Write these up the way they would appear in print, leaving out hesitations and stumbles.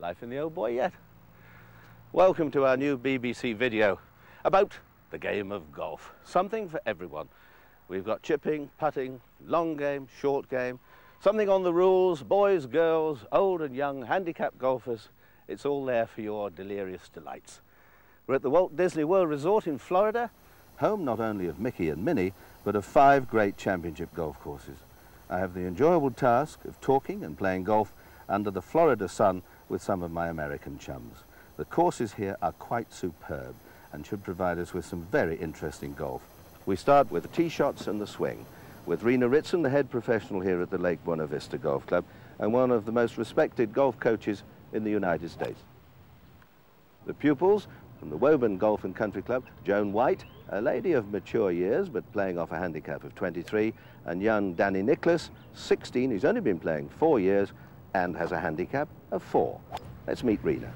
Life in the old boy yet? Welcome to our new BBC video about the game of golf. Something for everyone. We've got chipping, putting, long game, short game, something on the rules, boys, girls, old and young, handicapped golfers. It's all there for your delirious delights. We're at the Walt Disney World Resort in Florida, home not only of Mickey and Minnie, but of 5 great championship golf courses. I have the enjoyable task of talking and playing golf under the Florida sun with some of my American chums. The courses here are quite superb and should provide us with some very interesting golf. We start with the tee shots and the swing, with Rena Ritson, the head professional here at the Lake Buena Vista Golf Club and one of the most respected golf coaches in the United States. The pupils from the Woburn Golf and Country Club, Joan White, a lady of mature years but playing off a handicap of 23, and young Danny Nicholas, 16, who's only been playing 4 years and has a handicap of 4. Let's meet Rena.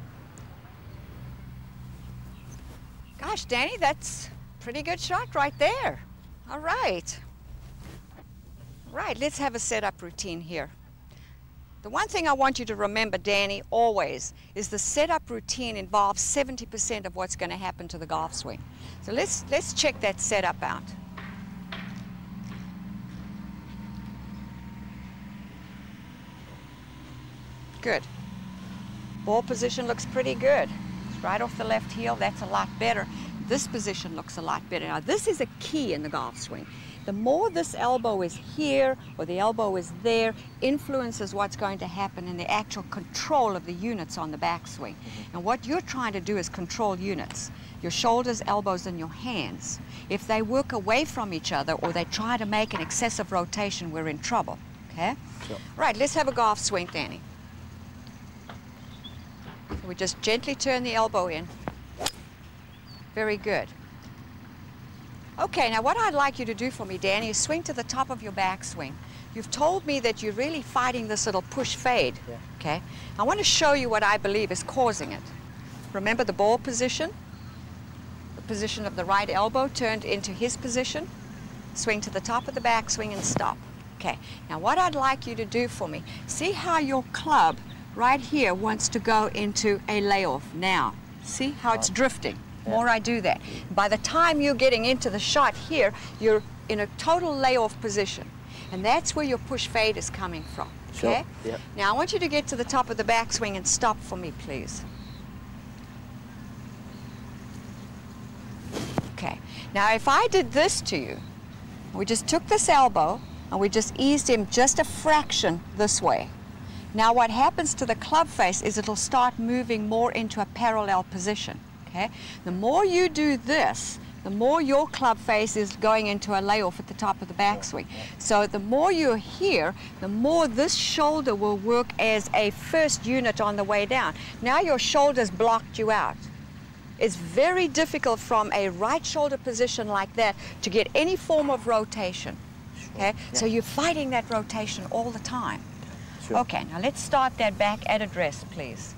Gosh, Danny, that's a pretty good shot right there. All right. Right, let's have a setup routine here. The one thing I want you to remember, Danny, always, is the setup routine involves 70% of what's going to happen to the golf swing. So let's check that setup out. Good. Ball position looks pretty good. It's right off the left heel. That's a lot better. This position looks a lot better. Now, this is a key in the golf swing. The more this elbow is here or the elbow is there influences what's going to happen in the actual control of the units on the backswing. And what you're trying to do is control units. Your shoulders, elbows, and your hands. If they work away from each other or they try to make an excessive rotation, we're in trouble. Okay? Sure. Right, let's have a golf swing, Danny. So we just gently turn the elbow in. Very good. Okay, now what I'd like you to do for me, Danny, is swing to the top of your backswing. You've told me that you're really fighting this little push fade, okay? I want to show you what I believe is causing it. Remember the ball position? The position of the right elbow turned into his position. Swing to the top of the backswing and stop. Okay, now what I'd like you to do for me, see how your club right here wants to go into a layoff now. See how it's drifting? The more I do that. By the time you're getting into the shot here, you're in a total layoff position. And that's where your push fade is coming from, okay? Sure. Yep. Now I want you to get to the top of the backswing and stop for me, please. Okay, now if I did this to you, we just took this elbow and we just eased him just a fraction this way. Now what happens to the club face is it'll start moving more into a parallel position. Okay? The more you do this, the more your club face is going into a layoff at the top of the backswing. So the more you're here, the more this shoulder will work as a first unit on the way down. Now your shoulder's blocked you out. It's very difficult from a right shoulder position like that to get any form of rotation. Okay? So you're fighting that rotation all the time. Okay, now let's start that back at address, please.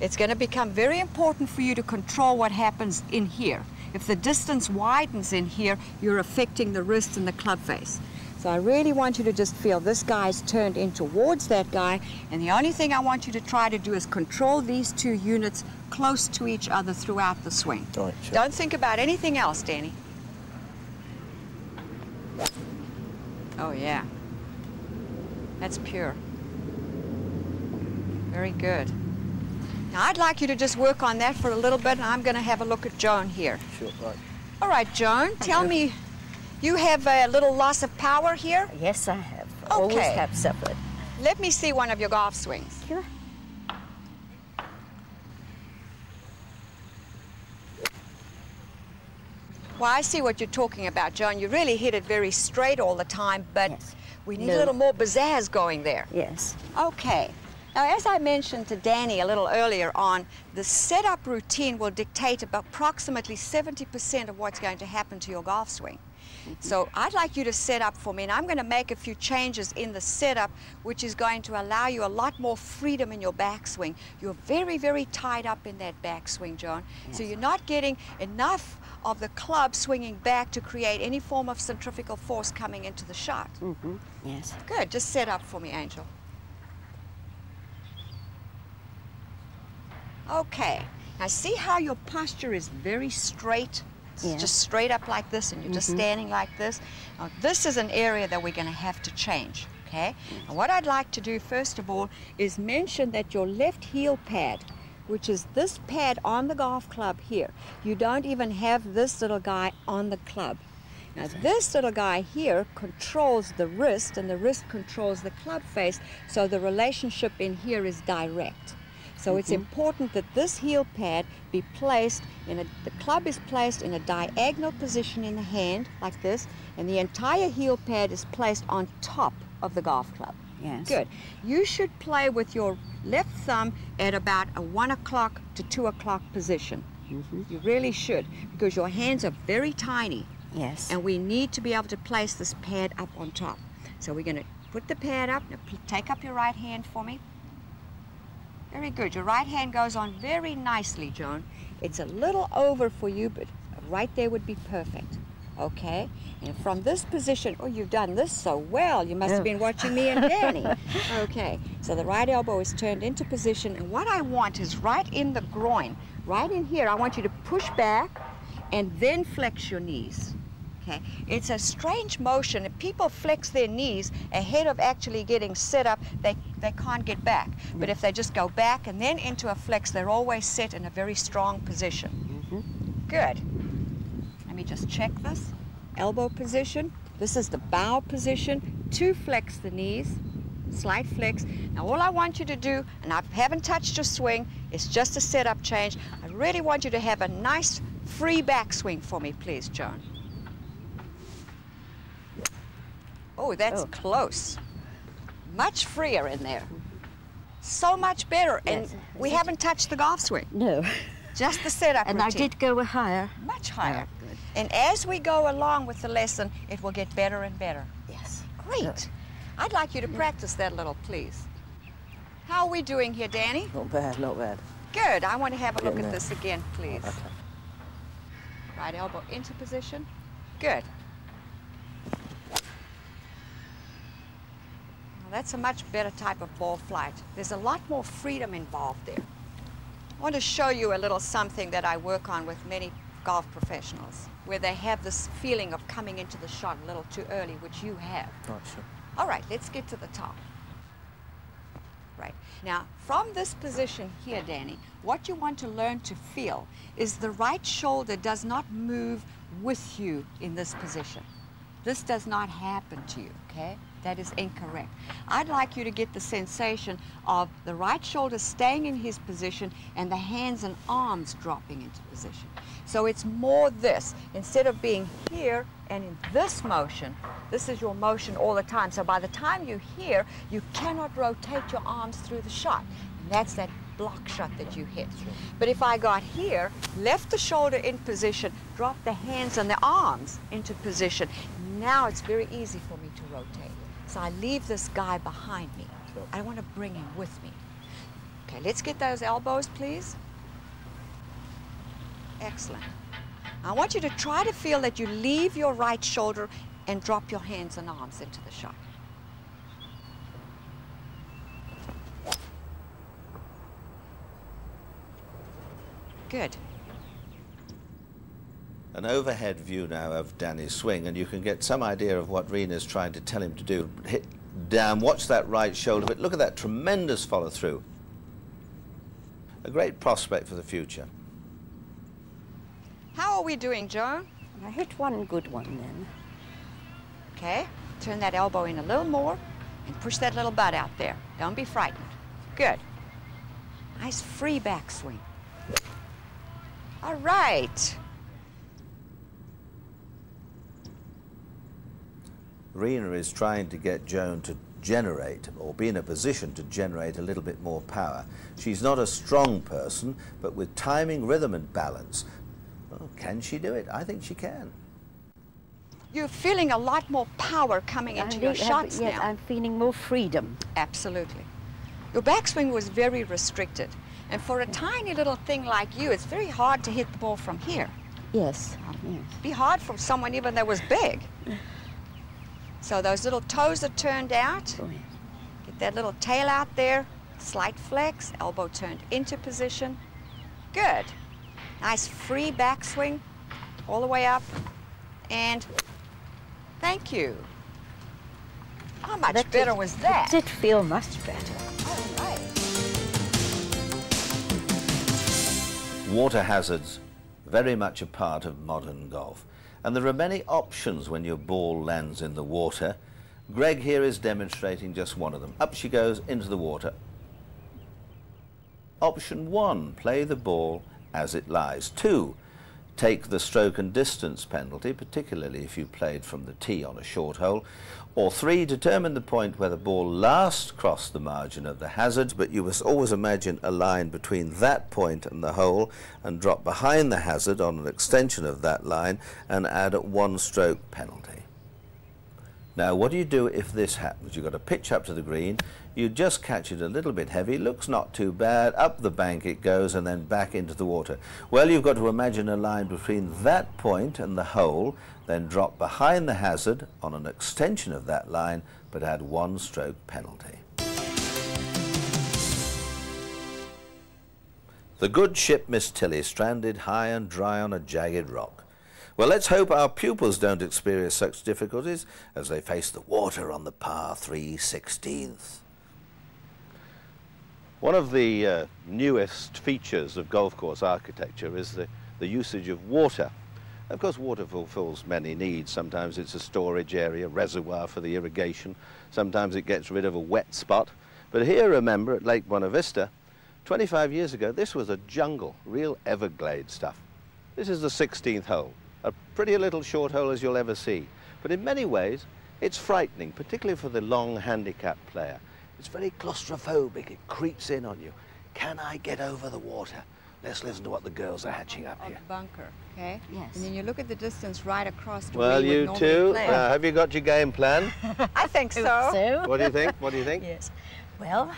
It's going to become very important for you to control what happens in here. If the distance widens in here, you're affecting the wrist and the club face. So I really want you to just feel this guy's turned in towards that guy, and the only thing I want you to try to do is control these 2 units close to each other throughout the swing. Right, sure. Don't think about anything else, Danny. Oh yeah, that's pure. Very good. Now I'd like you to just work on that for a little bit, and I'm going to have a look at Joan here. Sure, right. All right, Joan, tell me, you have a little loss of power here? Yes, I have. Okay. Always have suffered. Let me see one of your golf swings. Sure. Well, I see what you're talking about, Joan. You really hit it very straight all the time, but yes. We need a little more pizzazz going there. Yes. Okay. Now, as I mentioned to Danny a little earlier on, the setup routine will dictate about approximately 70% of what's going to happen to your golf swing. So I'd like you to set up for me, and I'm going to make a few changes in the setup, which is going to allow you a lot more freedom in your backswing. You're very, very tied up in that backswing, Joan. Yes. So you're not getting enough of the club swinging back to create any form of centrifugal force coming into the shot. Mm-hmm. Yes. Good. Just set up for me, Angel. Okay. Now see how your posture is very straight? It's just straight up like this, and you're just standing like this. Now, this is an area that we're going to have to change, okay? And what I'd like to do, first of all, is mention that your left heel pad, which is this pad on the golf club here, you don't even have this little guy on the club. Now, this little guy here controls the wrist, and the wrist controls the club face, so the relationship in here is direct. So it's important that this heel pad be placed in the club is placed in a diagonal position in the hand, like this, and the entire heel pad is placed on top of the golf club. Yes. Good. You should play with your left thumb at about a 1 o'clock to 2 o'clock position. You really should, because your hands are very tiny. Yes. And we need to be able to place this pad up on top. So we're going to put the pad up. Now, take up your right hand for me. Very good. Your right hand goes on very nicely, Joan. It's a little over for you, but right there would be perfect. Okay? And from this position, oh, you've done this so well. You must have been watching me and Danny. Okay. So the right elbow is turned into position, and what I want is right in the groin, right in here, I want you to push back and then flex your knees. Okay. It's a strange motion. If people flex their knees ahead of actually getting set up, they can't get back. But if they just go back and then into a flex, they're always set in a very strong position. Good. Let me just check this. Elbow position. This is the bow position. To flex the knees. Slight flex. Now all I want you to do, and I haven't touched your swing, it's just a setup change. I really want you to have a nice free backswing for me, please, Joan. Oh, that's close. Much freer in there. So much better. And we haven't touched the golf swing. No. Just the setup and routine. I did go higher. Much higher. Oh, good. And as we go along with the lesson, it will get better and better. Yes. Great. Good. I'd like you to practice that a little, please. How are we doing here, Danny? Not bad, not bad. Good. I want to have a look at this again, please. Okay. Right elbow into position. Good. That's a much better type of ball flight. There's a lot more freedom involved there. I want to show you a little something that I work on with many golf professionals, where they have this feeling of coming into the shot a little too early, which you have. Right, sure. All right, let's get to the top. Right. Now, from this position here, Danny, what you want to learn to feel is the right shoulder does not move with you in this position. This does not happen to you, okay? That is incorrect. I'd like you to get the sensation of the right shoulder staying in his position and the hands and arms dropping into position. So it's more this. Instead of being here and in this motion, this is your motion all the time. So by the time you're here, you cannot rotate your arms through the shot. And that's that block shot that you hit. But if I got here, left the shoulder in position, dropped the hands and the arms into position, now it's very easy for me to rotate. So I leave this guy behind me. Sure. I want to bring him with me. Okay, let's get those elbows, please. Excellent. I want you to try to feel that you leave your right shoulder and drop your hands and arms into the shot. Good. An overhead view now of Danny's swing, and you can get some idea of what Rena's trying to tell him to do. Hit down, watch that right shoulder, but look at that tremendous follow through. A great prospect for the future. How are we doing, Joan? I hit one good one then. Okay, turn that elbow in a little more and push that little butt out there. Don't be frightened. Good. Nice free backswing. All right. Rena is trying to get Joan to generate, or be in a position to generate a little bit more power. She's not a strong person, but with timing, rhythm and balance, well, can she do it? I think she can. You're feeling a lot more power coming into your shots yes, now. I'm feeling more freedom. Absolutely. Your backswing was very restricted. And for a tiny little thing like you, it's very hard to hit the ball from here. Yes. It'd be hard for someone even that was big. So those little toes are turned out. Oh, yes. Get that little tail out there. Slight flex, elbow turned into position. Good. Nice free backswing all the way up. And thank you. How much better was that? It did feel much better. All right. Water hazards, very much a part of modern golf. And there are many options when your ball lands in the water. Greg here is demonstrating just one of them. Up she goes into the water. Option 1, play the ball as it lies. 2, take the stroke and distance penalty, particularly if you played from the tee on a short hole. Or 3, determine the point where the ball last crossed the margin of the hazard, but you must always imagine a line between that point and the hole and drop behind the hazard on an extension of that line and add a 1-stroke penalty. Now, what do you do if this happens? You've got to pitch up to the green, you just catch it a little bit heavy, looks not too bad, up the bank it goes and then back into the water. Well, you've got to imagine a line between that point and the hole, then drop behind the hazard on an extension of that line, but add 1-stroke penalty. The good ship Miss Tilly stranded high and dry on a jagged rock. Well, let's hope our pupils don't experience such difficulties as they face the water on the par 3/16. One of the newest features of golf course architecture is the usage of water. Of course, water fulfills many needs. Sometimes it's a storage area, reservoir for the irrigation. Sometimes it gets rid of a wet spot. But here, remember, at Lake Buena Vista, 25 years ago, this was a jungle, real Everglade stuff. This is the 16th hole. A pretty little short hole as you'll ever see. But in many ways, it's frightening, particularly for the long handicapped player. It's very claustrophobic. It creeps in on you. Can I get over the water? Let's listen to what the girls are hatching up here. Bunker, okay? Yes. And then you look at the distance right across to Well, where you you would normally too. play. Have you got your game plan? I think so. So, What do you think? What do you think? yes. Well,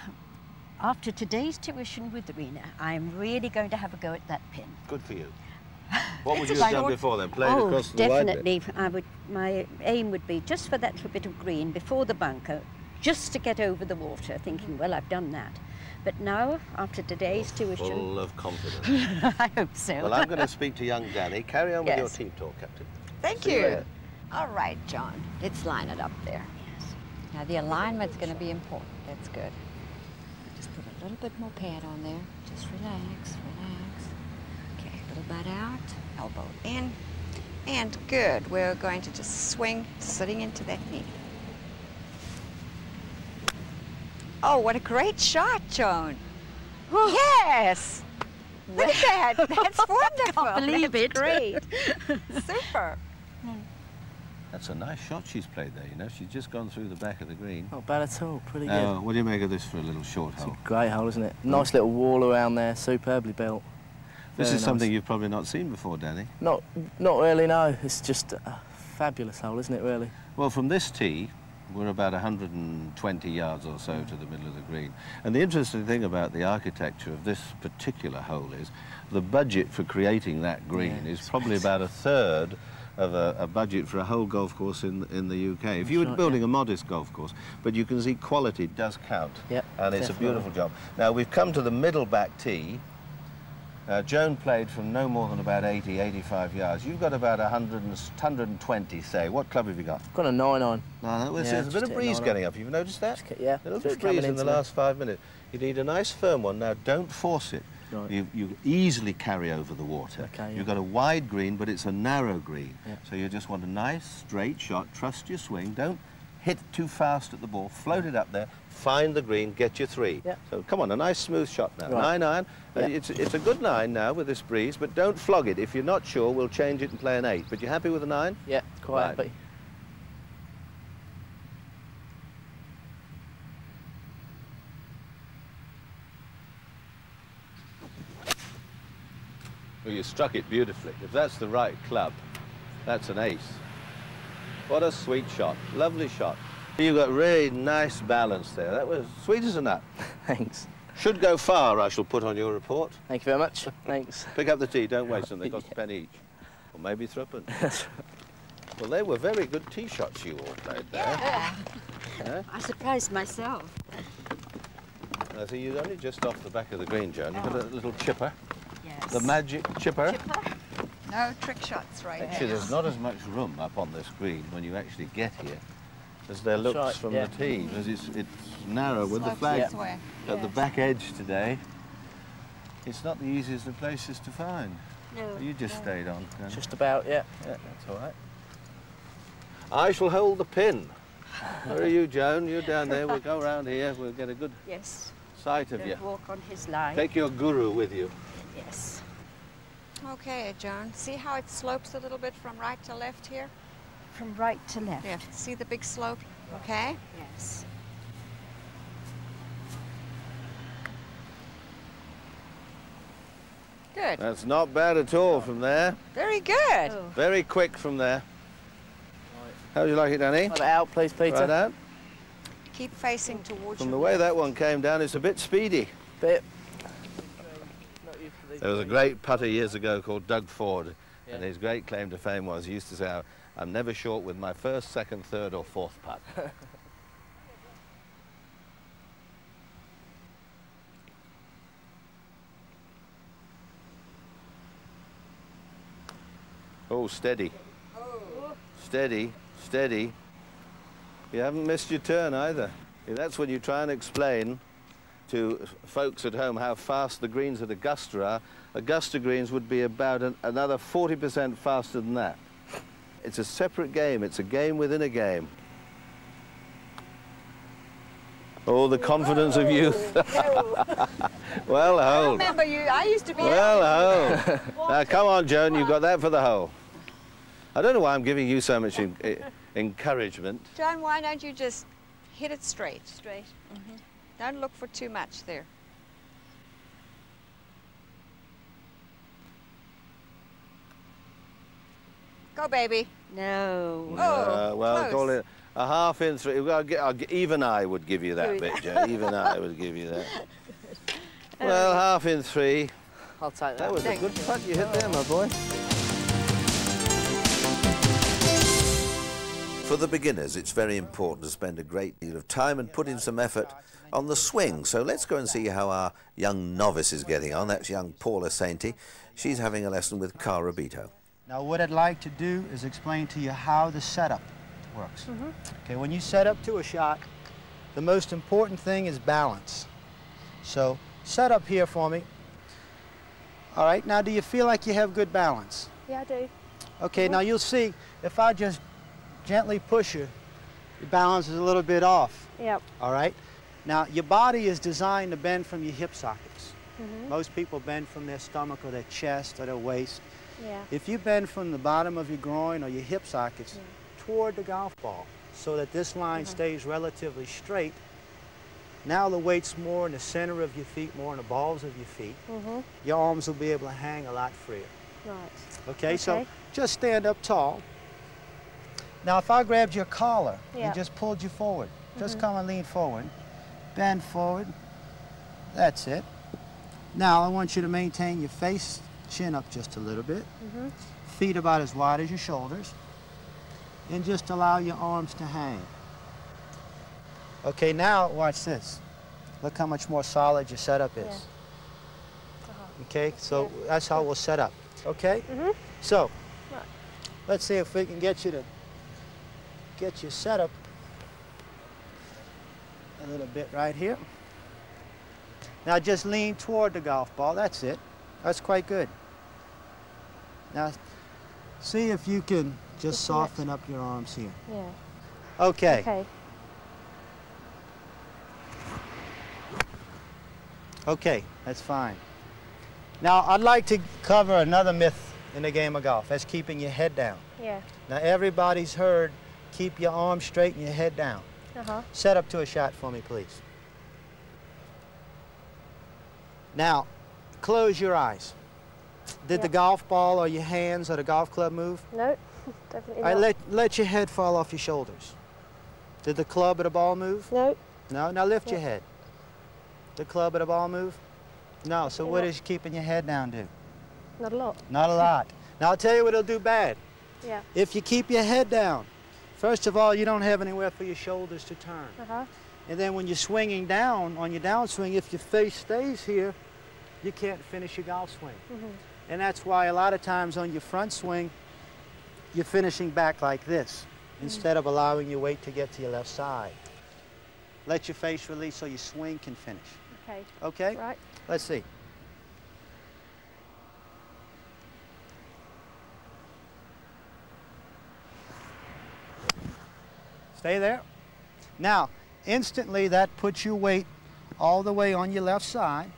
after today's tuition with Rena, I'm really going to have a go at that pin. Good for you. What would It's you have done short. before then? Played across the definitely. wide bit? My aim would be just for that little bit of green before the bunker, just to get over the water, thinking, well, I've done that. But now, after today's tuition... Full of confidence. I hope so. Well, I'm going to speak to young Danny. Carry on with your Yes. team talk, Captain. Thank See you you. later. All right, John. Let's line it up there. Yes. Now, the alignment's going to be important. That's good. Just put a little bit more pad on there. Just relax, relax. Okay, little butt out, elbow in. And good. We're going to just swing, sitting into that knee. Oh, what a great shot, Joan. Yes! Look at that. That's wonderful. Can't believe That's it. great. Super. That's a nice shot she's played there, you know. She's just gone through the back of the green. Not bad at all, pretty good. Now, what do you make of this for a little short It's hole? a great hole, isn't it? Nice little wall around there, superbly built. This Very is something nice. you've probably not seen before, Danny. Not really, no. It's just a fabulous hole, isn't it, really? Well, from this tee, we're about 120 yards or so to the middle of the green. And the interesting thing about the architecture of this particular hole is the budget for creating that green Yeah, is probably about a third of a budget for a whole golf course in the UK. If you were right, building a modest golf course, but you can see quality does count. Yep, and it's definitely. a beautiful job. Now, we've come to the middle back tee. Joan played from no more than about 80, 85 yards. You've got about 120, say. What club have you got? Got a 9-iron. No, there's Yeah, a bit just of hit breeze 9-iron. getting up. You've noticed that? Yeah, A little just bit of coming breeze in the into me. last 5 minutes. You need a nice firm one. Now, don't force it. Right. You easily carry over the water. Okay, yeah. You've got a wide green, but it's a narrow green. Yeah. So you just want a nice, straight shot. Trust your swing. Don't hit too fast at the ball. Float it up there. Find the green. Get your 3. Yeah. So come on, a nice, smooth shot now. Right. 9-iron. Yeah. It's a good 9 now with this breeze, but don't flog it. If you're not sure, we'll change it and play an 8. But you happy with a 9? Yeah, quite Right. happy. Well, you struck it beautifully. If that's the right club, that's an ace. What a sweet shot. Lovely shot. You got really nice balance there. That was sweet as a nut. Thanks. Should go far, I shall put on your report. Thank you very much. Thanks. Pick up the tee, don't waste them. They cost a penny each. Or maybe threepence. Well, they were very good tee shots you all played there. Yeah. I surprised myself. I see you're only just off the back of the green, Joan. You've got a little chipper. Yes. The magic chipper. No trick shots right Actually, here. there's not as much room up on this green when you actually get here as there looks right, from yeah. the tee, because it's narrow with the Slopes flag this way. at the back edge today. It's not the easiest of places to find. No. You just stayed on. Just about, yeah. Yeah, that's all right. I shall hold the pin. Where are you, Joan? You're down there. We'll go around here. We'll get a good sight of you. Walk on his line. Take your guru with you. Yes. Okay, Joan. See how it slopes a little bit from right to left here? From right to left. Yeah. See the big slope? Okay. Yes. Good. That's not bad at all from there. Very good. Oh. Very quick from there. How do you like it, Danny? Have it out, please, Peter. Right out. Keep facing towards From your the way left. that one came down, it's a bit speedy. Bit. There was a great putter years ago called Doug Ford, Yeah. and his great claim to fame was he used to say, I'm never short with my first, second, third or fourth putt. Oh, steady. Steady, steady. You haven't missed your turn either. That's when you try and explain to folks at home how fast the greens at Augusta are. Augusta greens would be about another 40% faster than that. It's a separate game. It's a game within a game. Oh, the confidence of youth. Well I hold. remember you. I used to be. Well hold. Now come on, Joan. You've got that for the hole. I don't know why I'm giving you so much encouragement. Joan, why don't you just hit it straight? Straight. Don't look for too much there. Go, baby. No. Oh, Well, close. call it a half in three. Well, even I would give you that bit, Joe. Even I would give you that. Well, half in three. I'll take that. That was a Thank good you. putt you hit there, my boy. For the beginners, it's very important to spend a great deal of time and put in some effort on the swing. So let's go and see how our young novice is getting on. That's young Paula Sainty. She's having a lesson with Cara Bito. Now what I'd like to do is explain to you how the setup works. Okay, when you set up to a shot, the most important thing is balance. So set up here for me. All right, now do you feel like you have good balance? Yeah, I do. Okay, now you'll see if I just gently push you, your balance is a little bit off. Yep. All right? Now your body is designed to bend from your hip sockets. Most people bend from their stomach or their chest or their waist. Yeah. If you bend from the bottom of your groin or your hip sockets toward the golf ball so that this line stays relatively straight, now the weight's more in the center of your feet, more in the balls of your feet. Your arms will be able to hang a lot freer. Right. Okay, so just stand up tall. Now if I grabbed your collar and just pulled you forward, just come and lean forward, bend forward, that's it. Now I want you to maintain your face, chin up just a little bit, feet about as wide as your shoulders, and just allow your arms to hang. Okay, now watch this. Look how much more solid your setup is. Okay, so that's how we'll set up. Okay? So, let's see if we can get you to get your setup a little bit right here. Now just lean toward the golf ball, that's it. That's quite good. Now, see if you can just soften up your arms here. Yeah. Okay. Okay. Okay, that's fine. Now, I'd like to cover another myth in the game of golf. That's keeping your head down. Yeah. Now, everybody's heard, keep your arms straight and your head down. Set up to a shot for me, please. Now, close your eyes. Did the golf ball or your hands or the golf club move? No. Definitely All not. right, let your head fall off your shoulders. Did the club or the ball move? No. No? Now lift your head. The club or the ball move? No. So what is keeping your head down do? Not a lot. Not a lot. Now I'll tell you what it'll do bad. Yeah. If you keep your head down, first of all, you don't have anywhere for your shoulders to turn. And then when you're swinging down, on your downswing, if your face stays here, you can't finish your golf swing. And that's why a lot of times on your front swing, you're finishing back like this, instead of allowing your weight to get to your left side. Let your face release so your swing can finish. Okay. Okay? Right. Let's see. Stay there. Now, instantly that puts your weight all the way on your left side.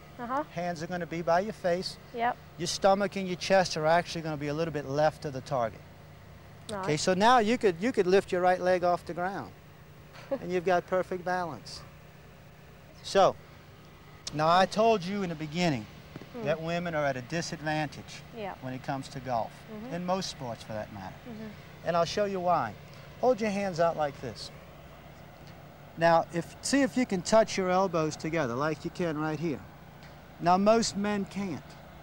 Hands are going to be by your face. Yep. Your stomach and your chest are actually going to be a little bit left of the target. Nice. Okay, so now you could lift your right leg off the ground and you've got perfect balance. So, now I told you in the beginning that women are at a disadvantage when it comes to golf, in most sports for that matter. And I'll show you why. Hold your hands out like this. Now, see if you can touch your elbows together like you can right here. Now, most men can't.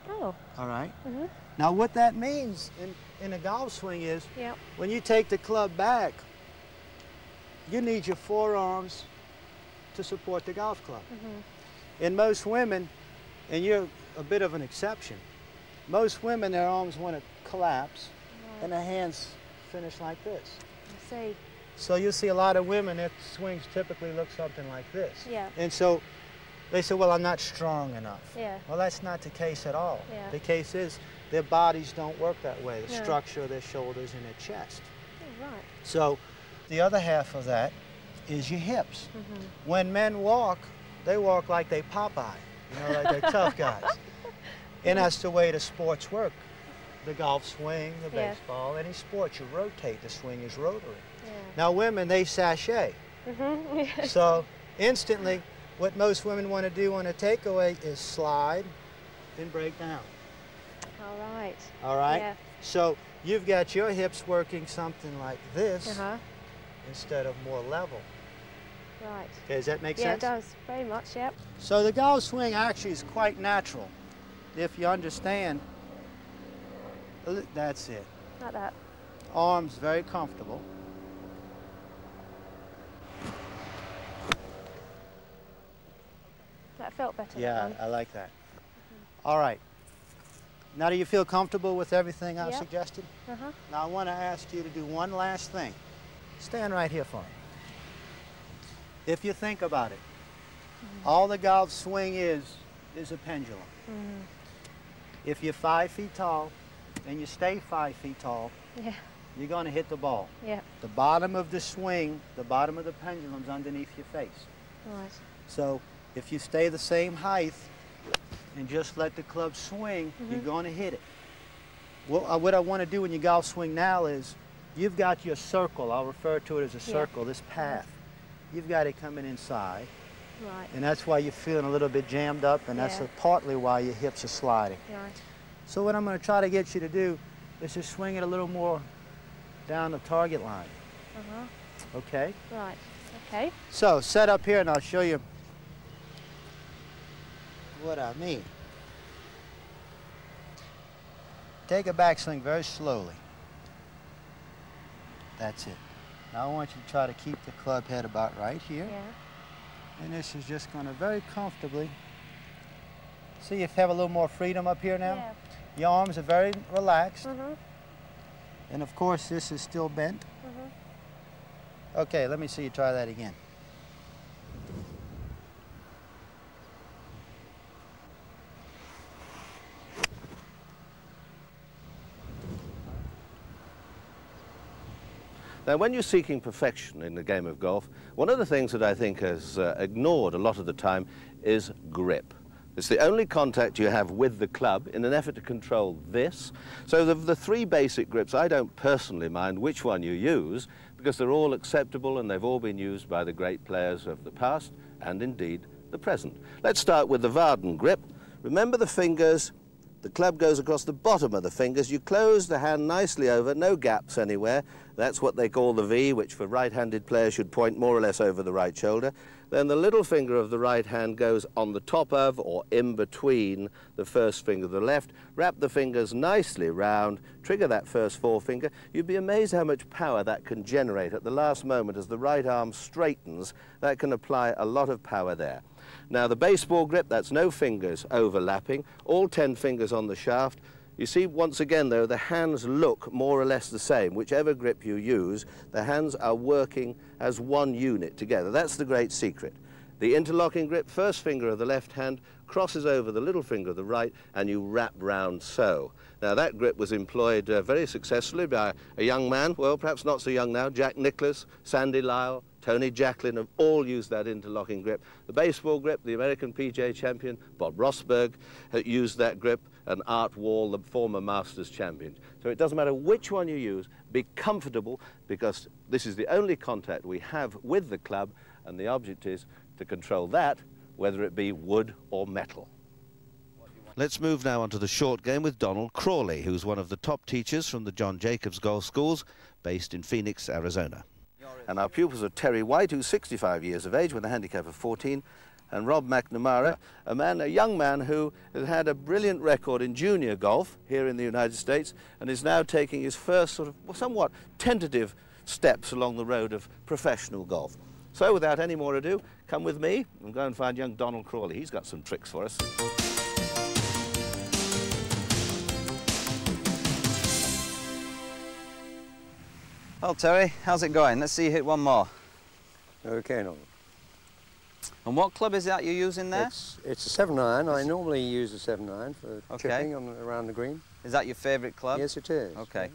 Oh. All right? Now, what that means in a golf swing is when you take the club back, you need your forearms to support the golf club. And most women, and you're a bit of an exception, most women, their arms want to collapse and their hands finish like this. I see. So you'll see a lot of women, their swings typically look something like this. Yeah. And so they say, well, I'm not strong enough. Yeah. Well, that's not the case at all. Yeah. The case is their bodies don't work that way, the structure of their shoulders and their chest. Oh, right. So the other half of that is your hips. When men walk, they walk like they Popeye, you know, like they're tough guys. And that's the way the sports work. The golf swing, the baseball, any sport, you rotate, the swing is rotary. Now women, they sashay. So instantly, what most women want to do on a takeaway is slide and break down. All right. All right? Yeah. So you've got your hips working something like this instead of more level. Right. Okay, does that make sense? Yeah, it does. Very much, yep. So the golf swing actually is quite natural if you understand. That's it. Like that. Arms very comfortable. That felt better. Yeah, I like that. All right. Now do you feel comfortable with everything I've suggested? Now I want to ask you to do one last thing. Stand right here for me. If you think about it, all the golf swing is a pendulum. If you're 5 feet tall and you stay 5 feet tall, you're going to hit the ball. The bottom of the swing, the bottom of the pendulum's underneath your face. Right. So if you stay the same height and just let the club swing, you're going to hit it. Well, what I want to do in your golf swing now is you've got your circle. I'll refer to it as a circle, this path. You've got it coming inside. Right. And that's why you're feeling a little bit jammed up, and that's partly why your hips are sliding. Right. So what I'm going to try to get you to do is just swing it a little more down the target line. Okay? Right. Okay. So set up here and I'll show you what I mean. Take a backswing very slowly. That's it. Now I want you to try to keep the club head about right here. And this is just going to very comfortably. See, you have a little more freedom up here now? Your arms are very relaxed. And of course, this is still bent. Okay, let me see you try that again. Now, when you're seeking perfection in the game of golf, one of the things that I think is ignored a lot of the time is grip. It's the only contact you have with the club in an effort to control this. So of the three basic grips, I don't personally mind which one you use because they're all acceptable and they've all been used by the great players of the past and indeed the present. Let's start with the Varden grip. Remember the fingers The club goes across the bottom of the fingers. You close the hand nicely over, no gaps anywhere. That's what they call the V, which for right-handed players should point more or less over the right shoulder. Then the little finger of the right hand goes on the top of or in between the first finger of the left. Wrap the fingers nicely round, trigger that first forefinger. You'd be amazed how much power that can generate at the last moment as the right arm straightens. That can apply a lot of power there. Now the baseball grip, that's no fingers overlapping, all 10 fingers on the shaft. You see, once again though, the hands look more or less the same. Whichever grip you use, the hands are working as one unit together. That's the great secret. The interlocking grip, first finger of the left hand crosses over the little finger of the right and you wrap round so. Now that grip was employed very successfully by a young man, well perhaps not so young now, Jack Nicklaus, Sandy Lyle, Tony Jacklin have all used that interlocking grip. The baseball grip, the American PGA champion, Bob Rosberg, used that grip, and Art Wall, the former Masters champion. So it doesn't matter which one you use, be comfortable, because this is the only contact we have with the club, and the object is to control that, whether it be wood or metal. Let's move now on to the short game with Donald Crawley, who's one of the top teachers from the John Jacobs Golf Schools, based in Phoenix, Arizona. And our pupils are Terry White, who's 65 years of age with a handicap of 14, and Rob McNamara, a young man who has had a brilliant record in junior golf here in the United States and is now taking his first sort of somewhat tentative steps along the road of professional golf. So without any more ado, come with me and go and find young Donald Crawley. He's got some tricks for us. Well, Terry, how's it going? Let's see you hit one more. Okay, no. And what club is that you're using there? It's a 7-iron. I normally use a 7-iron for chipping around the green. Is that your favourite club? Yes, it is. Okay.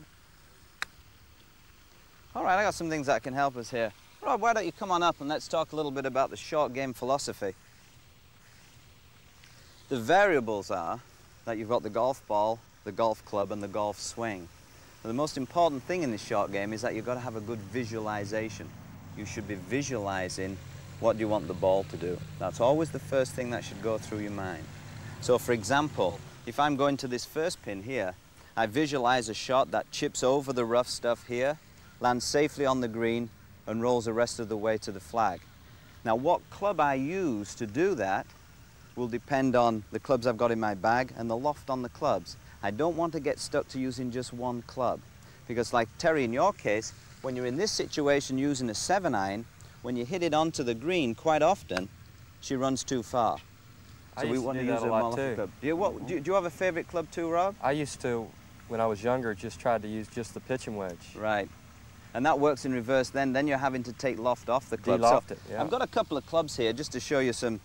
All right, I got some things that can help us here. Rob, why don't you come on up and let's talk a little bit about the short game philosophy. The variables are that you've got the golf ball, the golf club, and the golf swing. And the most important thing in this short game is that you've got to have a good visualization. You should be visualizing what do you want the ball to do. That's always the first thing that should go through your mind. So for example, if I'm going to this first pin here, I visualize a shot that chips over the rough stuff here, lands safely on the green, and rolls the rest of the way to the flag. Now what club I use to do that will depend on the clubs I've got in my bag and the loft on the clubs. I don't want to get stuck to using just one club, because like Terry in your case, when you're in this situation using a 7-iron, when you hit it onto the green, quite often she runs too far. So we want to use a lot too. Club. Do you have a favorite club too, Rob? I used to, when I was younger, just tried to use just the pitching wedge. Right. And that works in reverse then you're having to take loft off the club. De-loft it, yeah. I've got a couple of clubs here just to show you some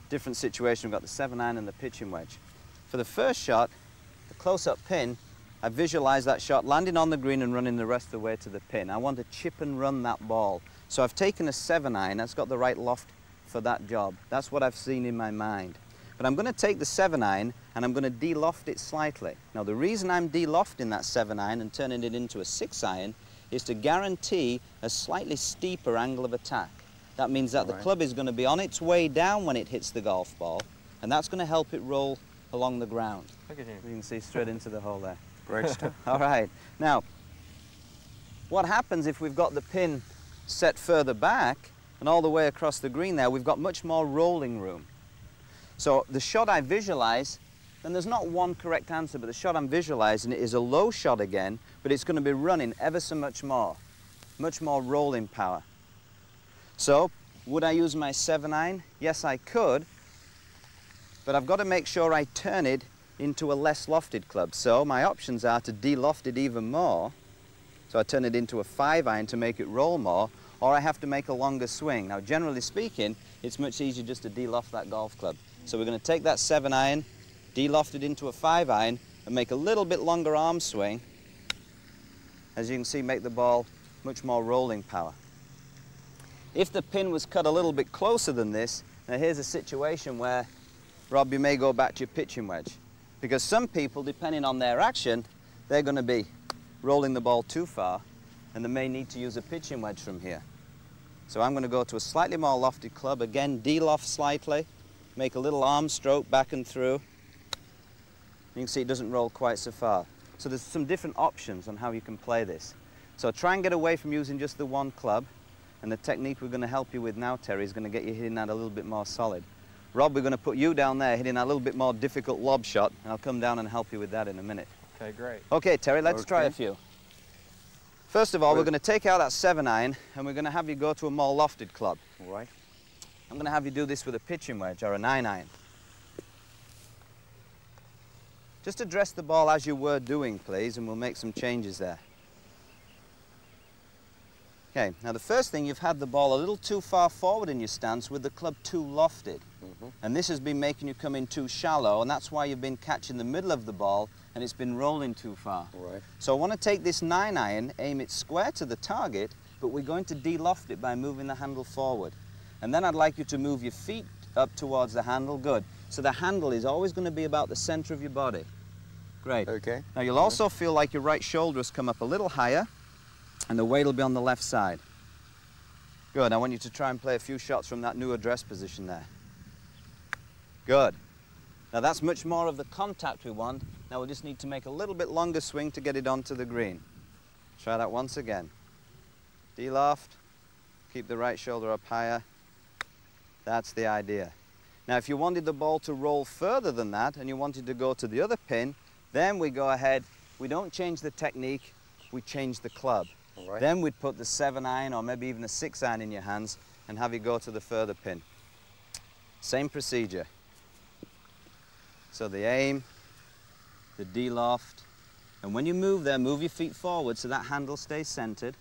different situations. We've got the 7-iron and the pitching wedge. For the first shot, the close-up pin, I visualize that shot landing on the green and running the rest of the way to the pin. I want to chip and run that ball. So I've taken a 7-iron that's got the right loft for that job. That's what I've seen in my mind. But I'm going to take the 7-iron and I'm going to de-loft it slightly. Now the reason I'm de-lofting that 7-iron and turning it into a 6-iron is to guarantee a slightly steeper angle of attack. That means that the club is going to be on its way down when it hits the golf ball, and that's going to help it roll along the ground. Look at him. You can see straight into the hole there. Great stuff. All right. Now, what happens if we've got the pin set further back and all the way across the green there, we've got much more rolling room. So the shot I visualize, and there's not one correct answer, but the shot I'm visualizing is a low shot again, but it's going to be running ever so much more rolling power. So, would I use my 7-iron? Yes, I could, but I've got to make sure I turn it into a less lofted club. So my options are to de-loft it even more, so I turn it into a 5-iron to make it roll more, or I have to make a longer swing. Now, generally speaking, it's much easier just to de-loft that golf club. So we're going to take that 7-iron, de-loft it into a 5-iron, and make a little bit longer arm swing. As you can see, make the ball much more rolling power. If the pin was cut a little bit closer than this, now here's a situation where, Rob, you may go back to your pitching wedge. Because some people, depending on their action, they're going to be rolling the ball too far, and they may need to use a pitching wedge from here. So I'm going to go to a slightly more lofted club, again, de-loft slightly, make a little arm stroke back and through. You can see it doesn't roll quite so far. So there's some different options on how you can play this. So try and get away from using just the one club, and the technique we're going to help you with now, Terry, is going to get you hitting that a little bit more solid. Rob, we're going to put you down there hitting that a little bit more difficult lob shot, and I'll come down and help you with that in a minute. Okay, great. Okay, Terry, let's try a few. First of all, we're going to take out that 7-iron, and we're going to have you go to a more lofted club. All right. I'm going to have you do this with a pitching wedge or a 9-iron. Just address the ball as you were doing, please, and we'll make some changes there. Okay, now the first thing, you've had the ball a little too far forward in your stance with the club too lofted. And this has been making you come in too shallow, and that's why you've been catching the middle of the ball and it's been rolling too far. Right. So I want to take this 9-iron, aim it square to the target, but we're going to de-loft it by moving the handle forward. And then I'd like you to move your feet up towards the handle. Good. So the handle is always going to be about the center of your body. Great. Okay. Now you'll also feel like your right shoulder has come up a little higher, and the weight will be on the left side. Good. I want you to try and play a few shots from that new address position there. Good. Now that's much more of the contact we want. Now we'll just need to make a little bit longer swing to get it onto the green. Try that once again. De-loft, keep the right shoulder up higher. That's the idea. Now if you wanted the ball to roll further than that and you wanted to go to the other pin, then we go ahead, we don't change the technique, we change the club. Right. Then we'd put the 7-iron or maybe even a 6-iron in your hands and have you go to the further pin. Same procedure. So the aim, the de-loft, and when you move there, move your feet forward so that handle stays centered.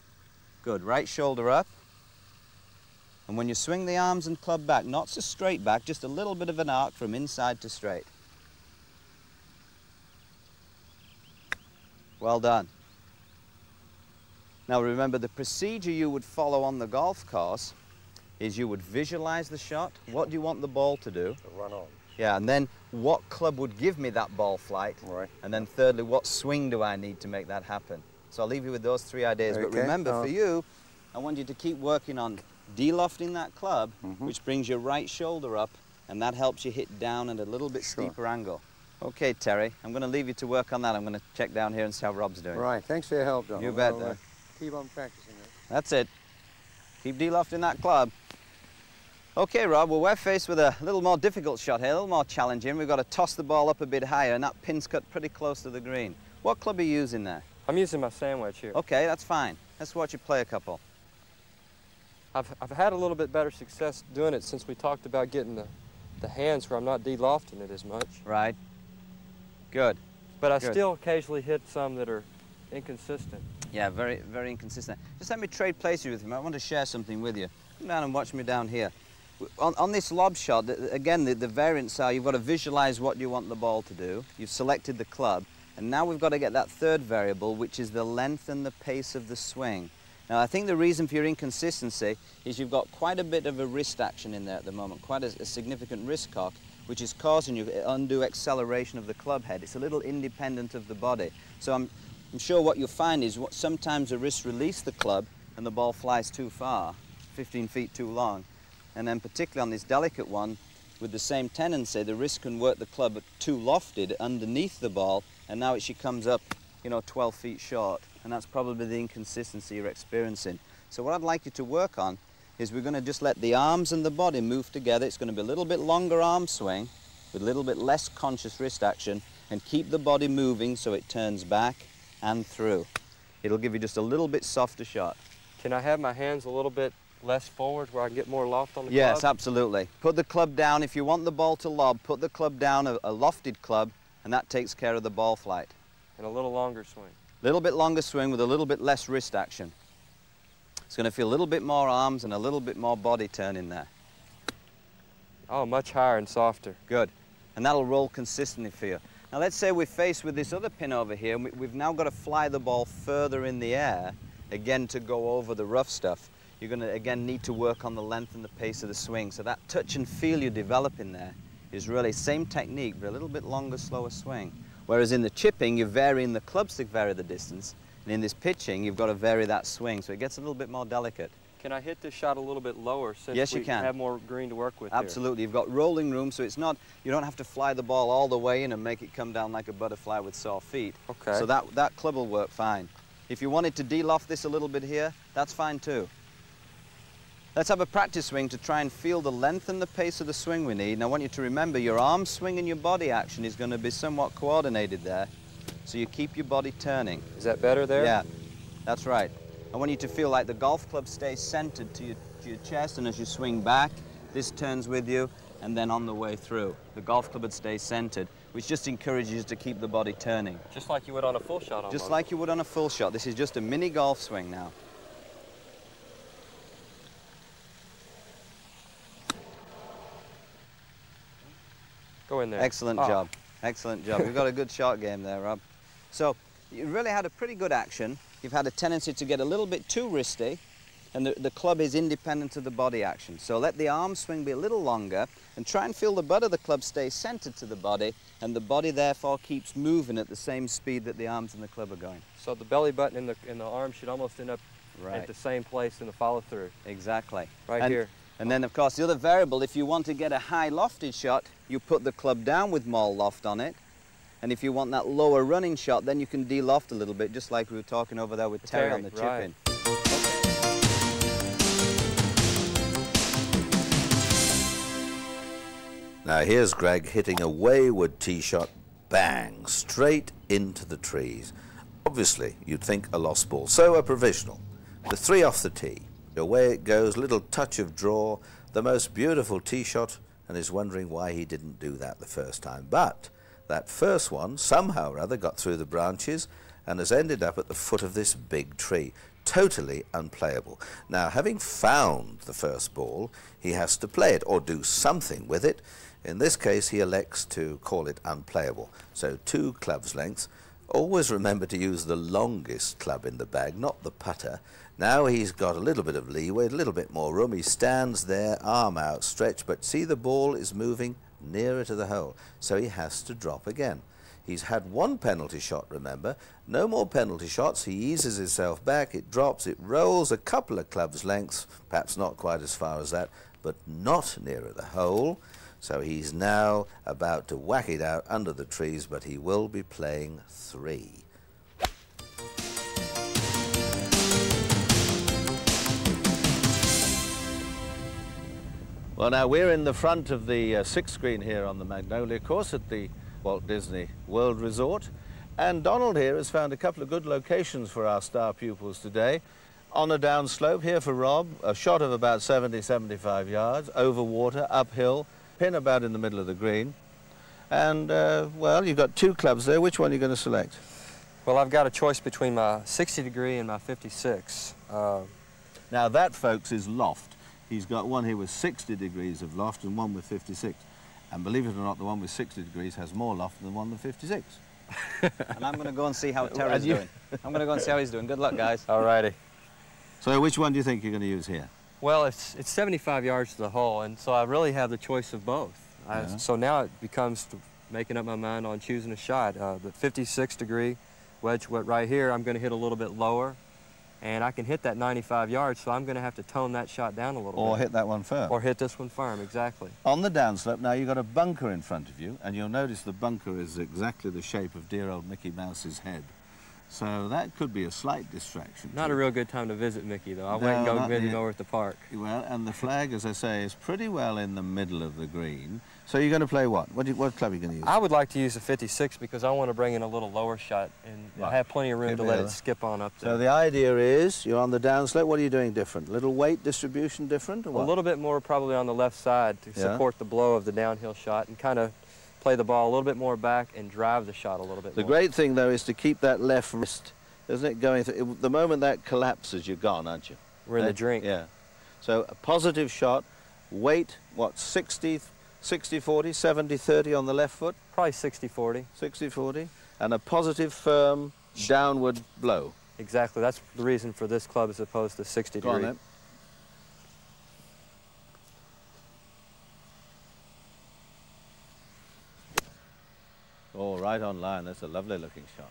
Good, right shoulder up. And when you swing the arms and club back, not so straight back, just a little bit of an arc from inside to straight. Well done. Now remember, the procedure you would follow on the golf course is you would visualize the shot. What do you want the ball to do? To run on. Yeah, and then what club would give me that ball flight? Right. And then thirdly, what swing do I need to make that happen? So I'll leave you with those 3 ideas. Okay. But remember, for you, I want you to keep working on de-lofting that club, which brings your right shoulder up, and that helps you hit down at a little bit steeper angle. Okay, Terry, I'm going to leave you to work on that. I'm going to check down here and see how Rob's doing. Right, thanks for your help, Don. You bet, I'll, keep on practicing that. That's it. Keep de-lofting that club. Okay, Rob, well, we're faced with a little more difficult shot here, a little more challenging. We've got to toss the ball up a bit higher, and that pin's cut pretty close to the green. What club are you using there? I'm using my sand wedge here. Okay, that's fine. Let's watch you play a couple. I've had a little bit better success doing it since we talked about getting the hands where I'm not de-lofting it as much. Right. Good. But I still occasionally hit some that are inconsistent. Yeah, very, very inconsistent. Just let me trade places with you. I want to share something with you. Come down and watch me down here. On this lob shot, again, the variants are you've got to visualize what you want the ball to do. You've selected the club, and now we've got to get that third variable, which is the length and the pace of the swing. Now, I think the reason for your inconsistency is you've got quite a bit of a wrist action in there at the moment, quite a significant wrist cock, which is causing you undue acceleration of the club head. It's a little independent of the body. So I'm sure what you'll find is sometimes the wrists release the club and the ball flies too far, 15 feet too long. And then particularly on this delicate one, with the same tendency, the wrist can work the club too lofted underneath the ball, and now she comes up, you know, 12 feet short. And that's probably the inconsistency you're experiencing. So what I'd like you to work on is we're going to just let the arms and the body move together. It's going to be a little bit longer arm swing with a little bit less conscious wrist action, and keep the body moving so it turns back and through. It'll give you just a little bit softer shot. Can I have my hands a little bit less forward where I can get more loft on the club? Yes, absolutely. Put the club down. If you want the ball to lob, put the club down, a lofted club, and that takes care of the ball flight. And a little longer swing. A little bit longer swing with a little bit less wrist action. It's going to feel a little bit more arms and a little bit more body turn in there. Oh, much higher and softer. Good. And that'll roll consistently for you. Now let's say we're faced with this other pin over here, and we've now got to fly the ball further in the air, again to go over the rough stuff. You're going to, again, need to work on the length and the pace of the swing. So that touch and feel you develop in there is really same technique, but a little bit longer, slower swing. Whereas in the chipping, you're varying the clubs to vary the distance. And in this pitching, you've got to vary that swing, so it gets a little bit more delicate. Can I hit this shot a little bit lower since Yes, we you can. have more green to work with Absolutely. You've got rolling room, so it's not, you don't have to fly the ball all the way in and make it come down like a butterfly with sore feet. Okay. So that club will work fine. If you wanted to de-loft this a little bit here, that's fine too. Let's have a practice swing to try and feel the length and the pace of the swing we need. And I want you to remember your arm swing and your body action is going to be somewhat coordinated there. So you keep your body turning. Is that better there? Yeah, that's right. I want you to feel like the golf club stays centered to your chest, and as you swing back, this turns with you, and then on the way through, the golf club would stay centered, which just encourages you to keep the body turning. Just like you would on a full shot almost. Just like you would on a full shot. This is just a mini golf swing now. Go in there. Excellent job. Excellent job. You've got a good shot game there, Rob. So you really had a pretty good action. You've had a tendency to get a little bit too wristy, and the club is independent of the body action. So let the arm swing be a little longer, and try and feel the butt of the club stay centered to the body, and the body therefore keeps moving at the same speed that the arms and the club are going. So the belly button and the arm should almost end up at the same place in the follow-through. Exactly. Right here. And then, of course, the other variable, if you want to get a high lofted shot, you put the club down with more loft on it. And if you want that lower running shot, then you can de-loft a little bit, just like we were talking over there with Terry on the chip-in. Now here's Greg hitting a wayward tee shot, bang, straight into the trees. Obviously, you'd think a lost ball, so a provisional. The 3 off the tee. Away it goes, little touch of draw, the most beautiful tee shot, and is wondering why he didn't do that the first time. But that first one, somehow or other, got through the branches and has ended up at the foot of this big tree. Totally unplayable. Now, having found the first ball, he has to play it or do something with it. In this case, he elects to call it unplayable. So 2 clubs lengths. Always remember to use the longest club in the bag, not the putter. Now he's got a little bit of leeway, a little bit more room. He stands there, arm outstretched, but see the ball is moving nearer to the hole, so he has to drop again. He's had 1 penalty shot, remember. No more penalty shots. He eases himself back, it drops, it rolls a couple of clubs lengths, perhaps not quite as far as that, but not nearer the hole. So he's now about to whack it out under the trees, but he will be playing 3. Well, now we're in the front of the 6th screen here on the Magnolia course at the Walt Disney World Resort. And Donald here has found a couple of good locations for our star pupils today. On a downslope here for Rob, a shot of about 70-75 yards, over water, uphill, pin about in the middle of the green. And, well, you've got 2 clubs there. Which one are you going to select? Well, I've got a choice between my 60 degree and my 56. Now that, folks, is loft. He's got one here with 60 degrees of loft and one with 56. And believe it or not, the one with 60 degrees has more loft than the one with 56. And I'm going to go and see how Terry's doing. I'm going to go and see how he's doing. Good luck, guys. All righty. So which one do you think you're going to use here? Well, it's 75 yards to the hole, and so I really have the choice of both. So now it becomes making up my mind on choosing a shot. The 56 degree wedge right here, I'm going to hit a little bit lower. And I can hit that 95 yards, so I'm going to have to tone that shot down a little bit. Or hit that one firm. Or hit this one firm, exactly. On the downslope, now you've got a bunker in front of you, and you'll notice the bunker is exactly the shape of dear old Mickey Mouse's head. So that could be a slight distraction. Not a real good time to visit Mickey, though. I'll wait and go visit him over at the park. Well, and the flag, as I say, is pretty well in the middle of the green. So you're going to play what? What club are you going to use? I would like to use a 56 because I want to bring in a little lower shot and I have plenty of room to let it skip on up there. So the idea is, you're on the downslope, what are you doing different? A little weight distribution different, or what? A little bit more probably on the left side to support the blow of the downhill shot and kind of play the ball a little bit more back and drive the shot a little bit more. The great thing, though, is to keep that left wrist, isn't it, going through? The moment that collapses, you're gone, aren't you? We're in the drink. Yeah. So a positive shot, weight, what, 60-40, 70-30 on the left foot? Probably 60-40. 60-40. And a positive, firm, downward blow. Exactly. That's the reason for this club as opposed to 60 degree. Go on, then. Oh, right on line. That's a lovely looking shot.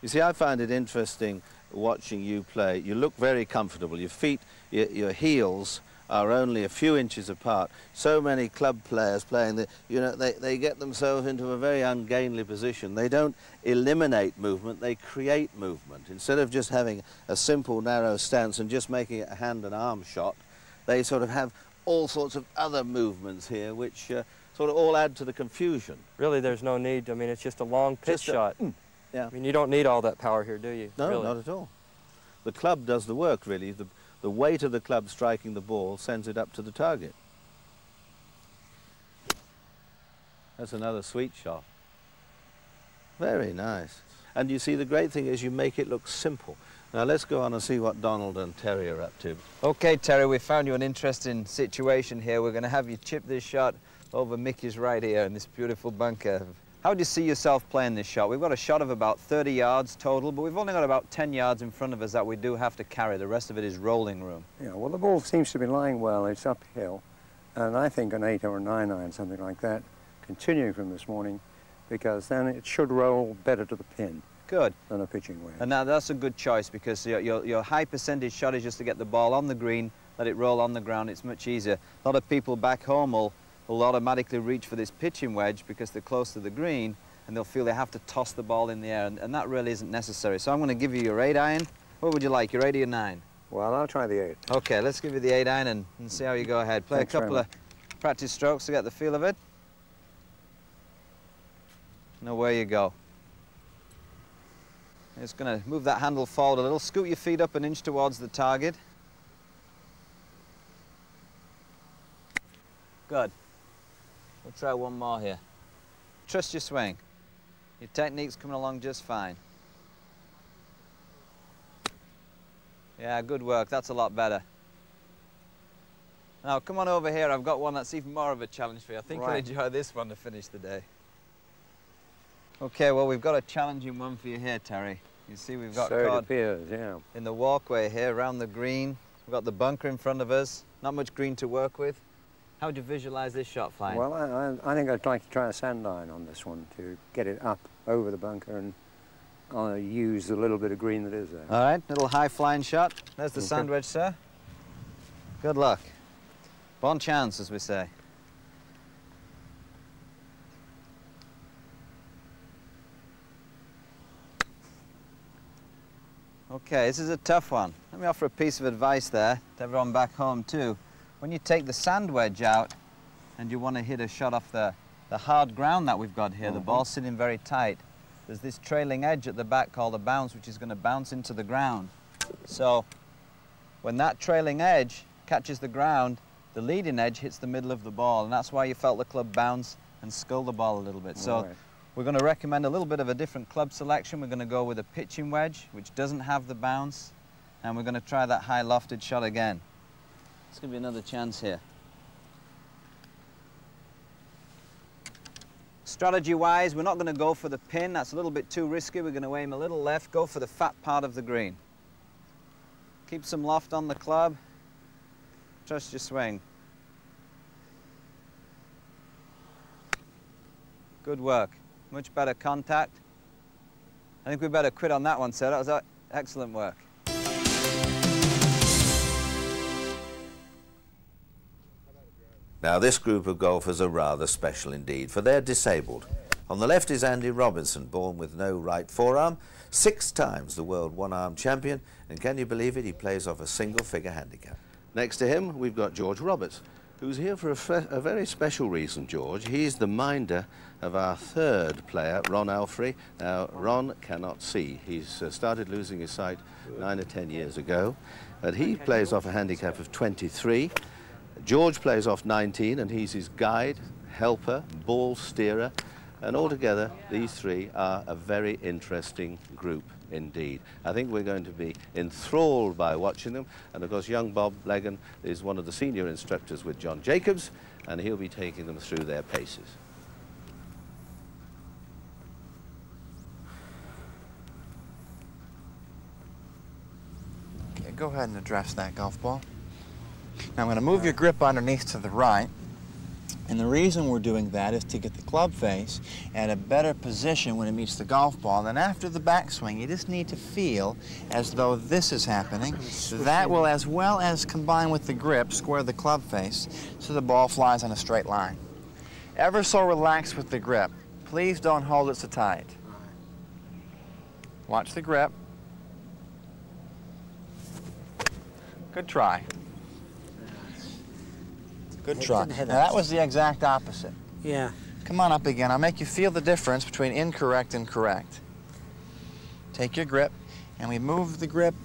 You see, I find it interesting watching you play. You look very comfortable. Your feet, your heels are only a few inches apart. So many club players playing, they get themselves into a very ungainly position. They don't eliminate movement, they create movement. Instead of just having a simple narrow stance and just making it a hand and arm shot, they sort of have all sorts of other movements here which sort of all add to the confusion. Really, there's no need. I mean, it's just a long pitch shot. Yeah. I mean, you don't need all that power here, do you? No, really? Not at all. The club does the work, really. The weight of the club striking the ball sends it up to the target. That's another sweet shot. Very nice. And you see, the great thing is you make it look simple. Now let's go on and see what Donald and Terry are up to. Okay, Terry, we found you an interesting situation here. We're going to have you chip this shot over Mickey's right here in this beautiful bunker. How do you see yourself playing this shot? We've got a shot of about 30 yards total, but we've only got about 10 yards in front of us that we do have to carry. The rest of it is rolling room. Yeah, well, the ball seems to be lying well. It's uphill, and I think an 8 or a 9 iron, something like that, continuing from this morning, because then it should roll better to the pin. Good. Than a pitching wedge. And now that's a good choice, because your high percentage shot is just to get the ball on the green, let it roll on the ground. It's much easier. A lot of people back home will automatically reach for this pitching wedge because they're close to the green, and they'll feel they have to toss the ball in the air, and that really isn't necessary. So I'm going to give you your 8 iron. What would you like, your 8 or your 9? Well, I'll try the 8. Okay, let's give you the 8 iron and see how you go ahead. Play Thanks a couple of practice strokes to get the feel of it. Now where you go. Just going to move that handle forward a little, scoot your feet up an inch towards the target. Good. We'll try one more here. Trust your swing. Your technique's coming along just fine. Yeah, good work. That's a lot better. Now, come on over here. I've got one that's even more of a challenge for you. I think you'll enjoy this one to finish the day. Okay, well, we've got a challenging one for you here, Terry. You see, we've got caught in the walkway here, around the green. We've got the bunker in front of us. Not much green to work with. How would you visualize this shot flying? Well, I think I'd like to try a sand iron on this one to get it up over the bunker and use the little bit of green that is there. All right, little high flying shot. There's the sand wedge, sir. Good luck. Bon chance, as we say. Okay, this is a tough one. Let me offer a piece of advice there to everyone back home too. When you take the sand wedge out and you want to hit a shot off the hard ground that we've got here, the ball's sitting very tight, there's this trailing edge at the back called a bounce, which is going to bounce into the ground. So when that trailing edge catches the ground, the leading edge hits the middle of the ball, and that's why you felt the club bounce and scull the ball a little bit. So we're going to recommend a little bit of a different club selection. We're going to go with a pitching wedge, which doesn't have the bounce, and we're going to try that high lofted shot again. It's going to be another chance here. Strategy-wise, we're not going to go for the pin. That's a little bit too risky. We're going to aim a little left, go for the fat part of the green. Keep some loft on the club. Trust your swing. Good work. Much better contact. I think we better quit on that one, sir. That was excellent work. Now this group of golfers are rather special indeed, for they're disabled. On the left is Andy Robinson, born with no right forearm, 6 times the world one-arm champion, and can you believe it, he plays off a single-figure handicap. Next to him, we've got George Roberts, who's here for a very special reason, George. He's the minder of our 3rd player, Ron Alfrey. Now, Ron cannot see. He's started losing his sight 9 or 10 years ago, but he plays off a handicap of 23. George plays off 19, and he's his guide, helper, ball steerer, and altogether these 3 are a very interesting group indeed. I think we're going to be enthralled by watching them, and of course young Bob Legan is one of the senior instructors with John Jacobs, and he'll be taking them through their paces. Okay, go ahead and address that golf ball. Now I'm going to move your grip underneath to the right, And the reason we're doing that is to get the club face at a better position when it meets the golf ball. And then after the backswing, you just need to feel as though this is happening. That will, as well as combine with the grip, square the club face so the ball flies on a straight line. Ever so relaxed with the grip. Please don't hold it so tight. Watch the grip. Good try. Good try. Now that was the exact opposite. Yeah. Come on up again. I'll make you feel the difference between incorrect and correct. Take your grip, and we move the grip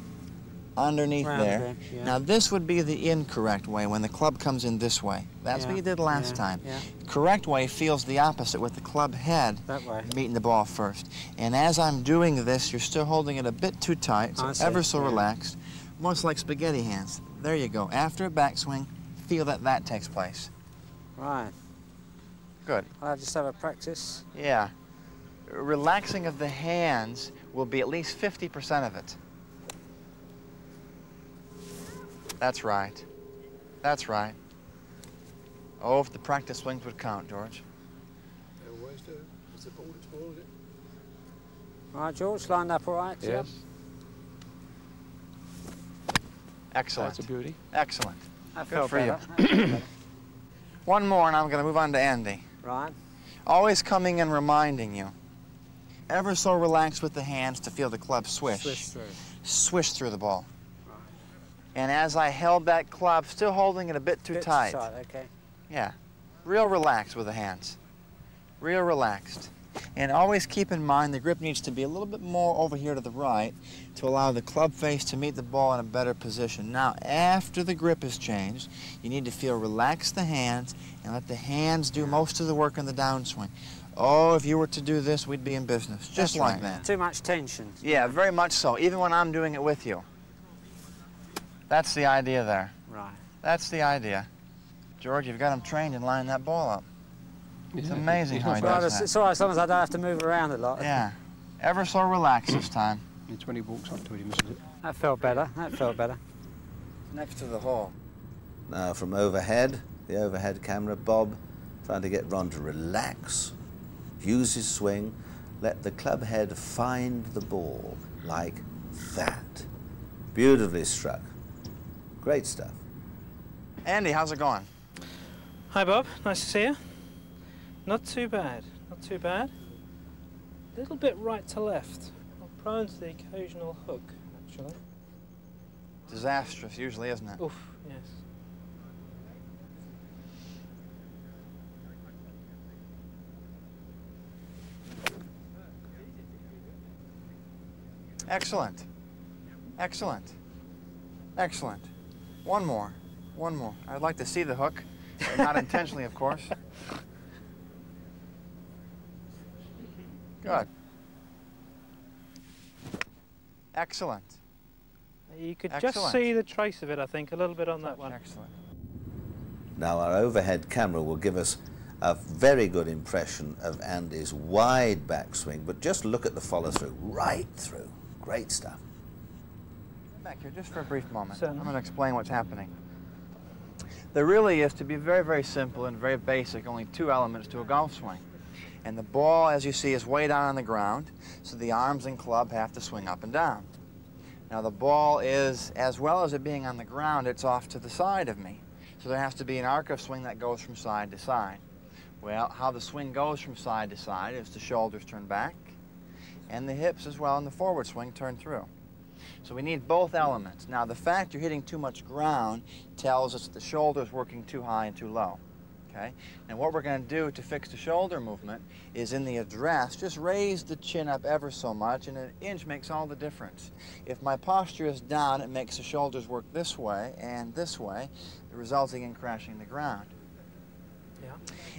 underneath there. Yeah. Now this would be the incorrect way when the club comes in this way. That's what you did last time. Yeah. Correct way feels the opposite with the club head That way. meeting the ball first. And as I'm doing this, you're still holding it a bit too tight, so ever so relaxed. Almost like spaghetti hands. There you go. After a backswing, feel that that takes place. Right. Good. I'll just have a practice. Yeah. Relaxing of the hands will be at least 50% of it. That's right. That's right. Oh, if the practice swings would count, George. They always do. It's the ball that spoils it. Right, George, lined up all right? Yes. Excellent. That's a beauty. Excellent. That Good felt for you. better. One more, and I'm going to move on to Andy. Right. Always coming and reminding you. Ever so relaxed with the hands to feel the club swish. Swish through. Swish through the ball. Right. And as I held that club, still holding it a bit too tight. Too tight, okay. Yeah. Real relaxed with the hands. Real relaxed. And always keep in mind the grip needs to be a little bit more over here to the right to allow the club face to meet the ball in a better position. Now, after the grip is changed, you need to feel relax the hands and let the hands do most of the work in the downswing. Oh, if you were to do this, we'd be in business. Just like that. Too much tension. Yeah, very much so, even when I'm doing it with you. That's the idea there. Right. That's the idea. George, you've got him trained in lining that ball up. It's amazing how he does that. It's all right as long as I don't have to move around a lot. Yeah. Ever so relaxed this time. It's when he walks up to it, he misses it. That felt better. That felt better. Next to the hole. Now from overhead, the overhead camera, Bob trying to get Ron to relax, use his swing, let the club head find the ball like that. Beautifully struck. Great stuff. Andy, how's it going? Hi Bob, nice to see you. Not too bad, not too bad. A little bit right to left. I'm prone to the occasional hook, actually. Disastrous, usually, isn't it? Oof, yes. Excellent. Excellent. Excellent. One more. One more. I'd like to see the hook. Not intentionally, of course. Good. Excellent. You could Excellent. just see the trace of it, I think, a little bit on that one. Excellent. Now our overhead camera will give us a very good impression of Andy's wide backswing, but just look at the follow-through, right through. Great stuff. Back here just for a brief moment. Certainly. I'm going to explain what's happening. There really is, to be very, very simple and very basic, only two elements to a golf swing. And the ball, as you see, is way down on the ground, so the arms and club have to swing up and down. Now the ball is, as well as it being on the ground, it's off to the side of me. So there has to be an arc of swing that goes from side to side. Well, how the swing goes from side to side is the shoulders turn back, and the hips as well in the forward swing turn through. So we need both elements. Now the fact you're hitting too much ground tells us that the shoulder's working too high and too low. Okay? And what we're going to do to fix the shoulder movement is in the address, just raise the chin up ever so much, and an inch makes all the difference. If my posture is down, it makes the shoulders work this way and this way, resulting in crashing the ground. Yeah.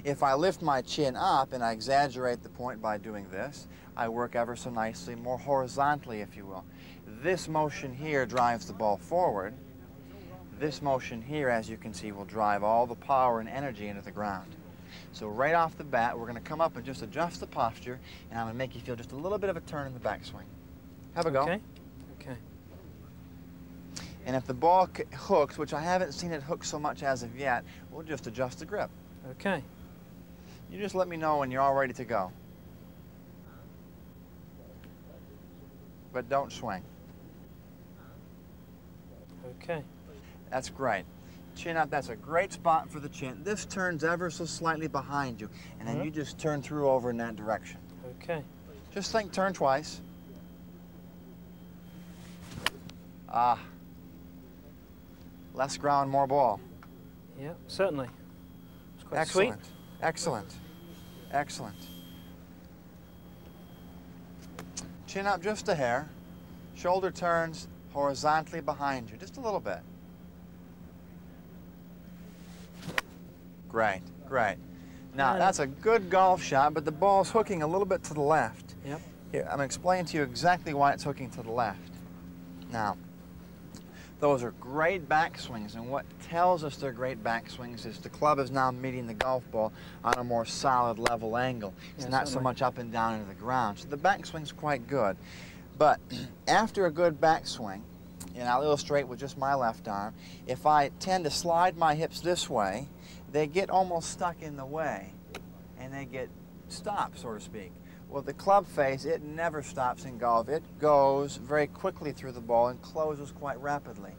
If I lift my chin up and I exaggerate the point by doing this, I work ever so nicely, more horizontally, if you will. This motion here drives the ball forward. This motion here, as you can see, will drive all the power and energy into the ground. So right off the bat, we're going to come up and just adjust the posture, and I'm going to make you feel just a little bit of a turn in the backswing. Have a go. Okay. Okay. And if the ball hooks, which I haven't seen it hook so much as of yet, we'll just adjust the grip. Okay. You just let me know when you're all ready to go. But don't swing. Okay. That's great. Chin up, that's a great spot for the chin. This turns ever so slightly behind you, and then you just turn through over in that direction. Okay. Just think, turn twice. Ah. Less ground, more ball. Yeah, certainly. It's quite Excellent. sweet. Excellent. Excellent. Chin up just a hair. Shoulder turns horizontally behind you, just a little bit. Great, great. Now, that's a good golf shot, but the ball's hooking a little bit to the left. Yep. Here, I'm going to explain to you exactly why it's hooking to the left. Now, those are great backswings, and what tells us they're great backswings is the club is now meeting the golf ball on a more solid, level angle. It's not so much up and down into the ground. So the backswing's quite good. But after a good backswing, and I'll illustrate with just my left arm, if I tend to slide my hips this way, they get almost stuck in the way, and they get stopped, so to speak. Well, the club face, it never stops in golf. It goes very quickly through the ball and closes quite rapidly.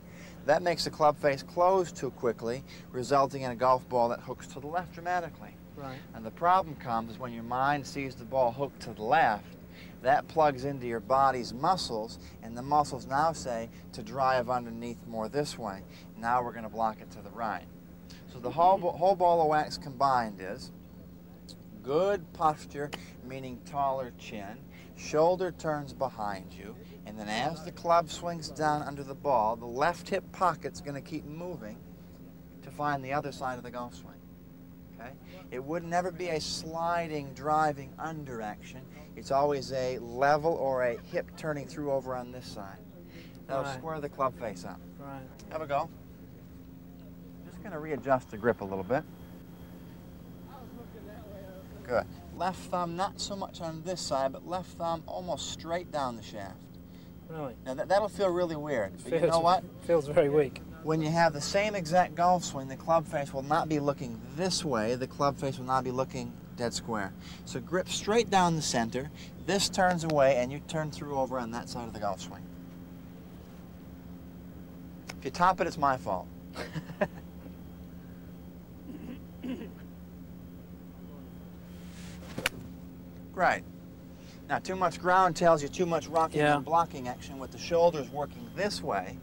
That makes the club face close too quickly, resulting in a golf ball that hooks to the left dramatically. Right. And the problem comes is when your mind sees the ball hooked to the left, that plugs into your body's muscles, and the muscles now say to drive underneath more this way. Now we're going to block it to the right. So the whole ball of wax combined is good posture, meaning taller chin, shoulder turns behind you, and then as the club swings down under the ball, the left hip pocket's going to keep moving to find the other side of the golf swing. Okay? It would never be a sliding, driving under action. It's always a level or a hip turning through over on this side. That'll square the club face up. Right. Have a go. Just going to readjust the grip a little bit. Good. Left thumb not so much on this side, but left thumb almost straight down the shaft. Really? Now that'll feel really weird, but you know what? Feels very weak. When you have the same exact golf swing, the club face will not be looking this way, the club face will not be looking dead square. So grip straight down the center, this turns away, and you turn through over on that side of the golf swing. If you top it, it's my fault. Right. Now, too much ground tells you too much rocking and blocking action with the shoulders working this way,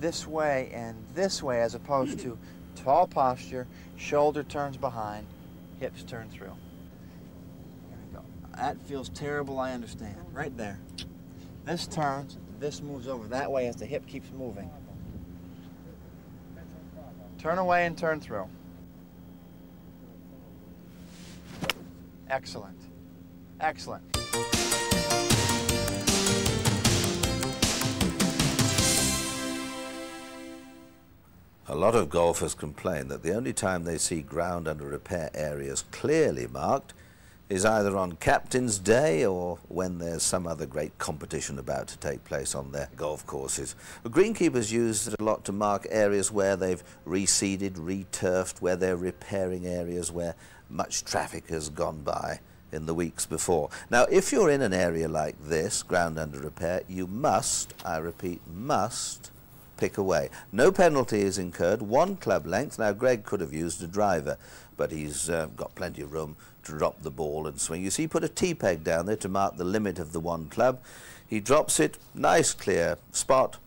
and this way, as opposed to tall posture, shoulder turns behind, hips turn through. There we go. That feels terrible, I understand. Right there. This turns, this moves over that way as the hip keeps moving. Turn away and turn through. Excellent. Excellent. A lot of golfers complain that the only time they see ground under repair areas clearly marked is either on Captain's Day or when there's some other great competition about to take place on their golf courses. The greenkeepers use it a lot to mark areas where they've reseeded, returfed, where they're repairing areas where much traffic has gone by in the weeks before. Now, if you're in an area like this, ground under repair, you must, I repeat, must pick away. No penalty is incurred, 1 club length. Now, Greg could have used a driver, but he's got plenty of room to drop the ball and swing. You see, he put a T-peg down there to mark the limit of the 1 club. He drops it, nice clear spot,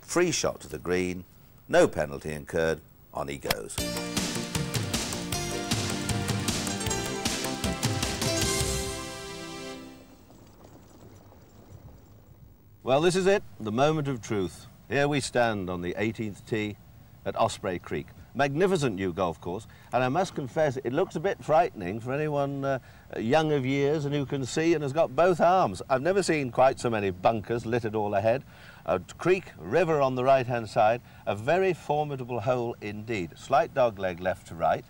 free shot to the green, no penalty incurred, on he goes. Well, this is it, the moment of truth. Here we stand on the 18th tee at Osprey Creek. Magnificent new golf course, and I must confess it looks a bit frightening for anyone young of years and who can see and has got both arms. I've never seen quite so many bunkers littered all ahead. A creek, river on the right-hand side, a very formidable hole indeed. Slight dogleg left to right,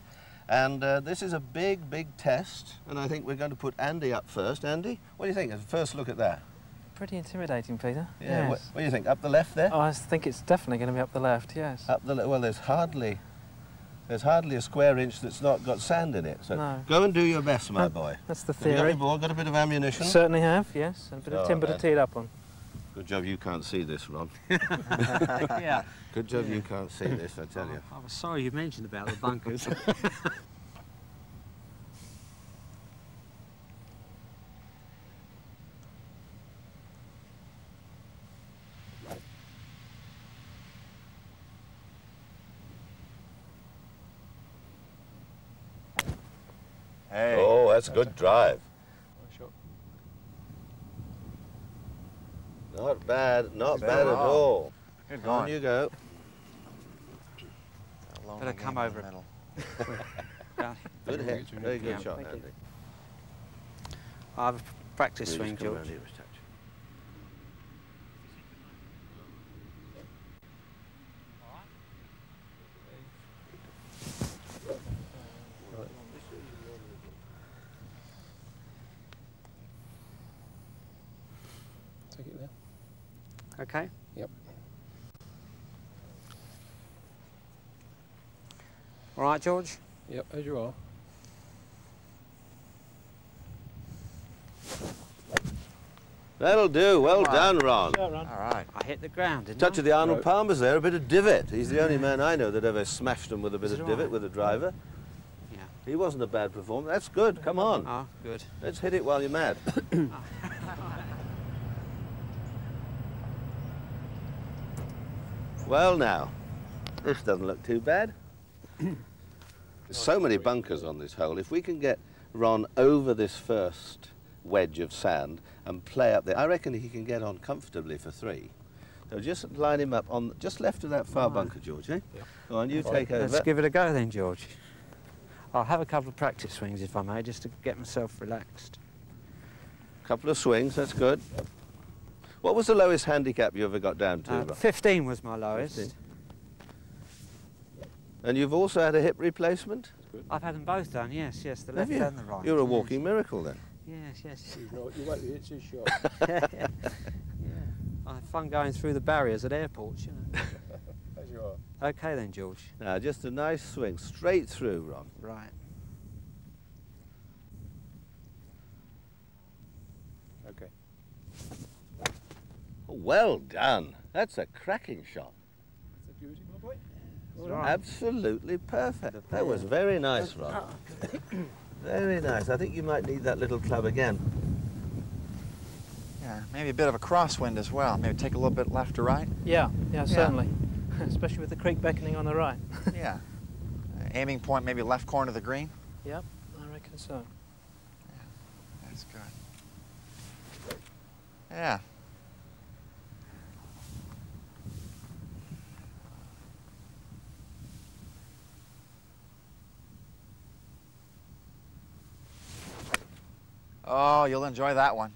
and this is a big, big test, and I think we're going to put Andy up first. Andy, what do you think? First look at that. Pretty intimidating, Peter. Yeah. Yes. What do you think? Up the left there? Oh, I think it's definitely going to be up the left, yes. Up the well, there's hardly There's hardly a square inch that's not got sand in it. So no. Go and do your best, my boy. That's the Have you got theory. your ball? Got a bit of ammunition? Certainly have, yes. And a bit of timber to tee it up on. Good job you can't see this, Ron. Yeah. Good job you can't see this, I tell you. I was sorry you mentioned about the bunkers. Hey. Oh, that's a good drive. Not bad, not bad at all. Good On going. you go. Better come over it. Good hit, very good shot, Andy. I have a practice swing, Just come George. round here a touch. Take it there. Okay. Yep. All right, George? Yep, as you are. That'll do, well done, Ron. All right. I hit the ground, didn't Touch I? of the Arnold Palmer's there, a bit of divot. He's the only man I know that ever smashed them with a bit Is of it divot right? with a driver. Yeah. He wasn't a bad performer. That's good, come on. Oh, good. Let's hit it while you're mad. Well now, this doesn't look too bad. There's so many bunkers on this hole. If we can get Ron over this first wedge of sand and play up there, I reckon he can get on comfortably for 3. So just line him up on just left of that far bunker, George, eh? Yeah. Go on, you take over. Let's give it a go then, George. I'll have a couple of practice swings, if I may, just to get myself relaxed. Couple of swings, that's good. What was the lowest handicap you ever got down to? Ron? 15 was my lowest. 15. And you've also had a hip replacement? I've had them both done, yes, the left and the right. You're a walking miracle then. Yes. You wait, it's his shot. Yeah. I have fun going through the barriers at airports, you know. As you are. Okay then, George. Now, just a nice swing, straight through, Ron. Right. Okay. Oh, well done. That's a cracking shot. That's a beauty, my boy. Right. Absolutely perfect. That was very nice, Ron. Very nice. I think you might need that little club again. Yeah, maybe a bit of a crosswind as well. Maybe take a little bit left to right. Yeah, certainly. Especially with the creek beckoning on the right. Yeah. Aiming point maybe left corner of the green. Yep, I reckon so. Yeah, that's good. Yeah. Oh, you'll enjoy that one.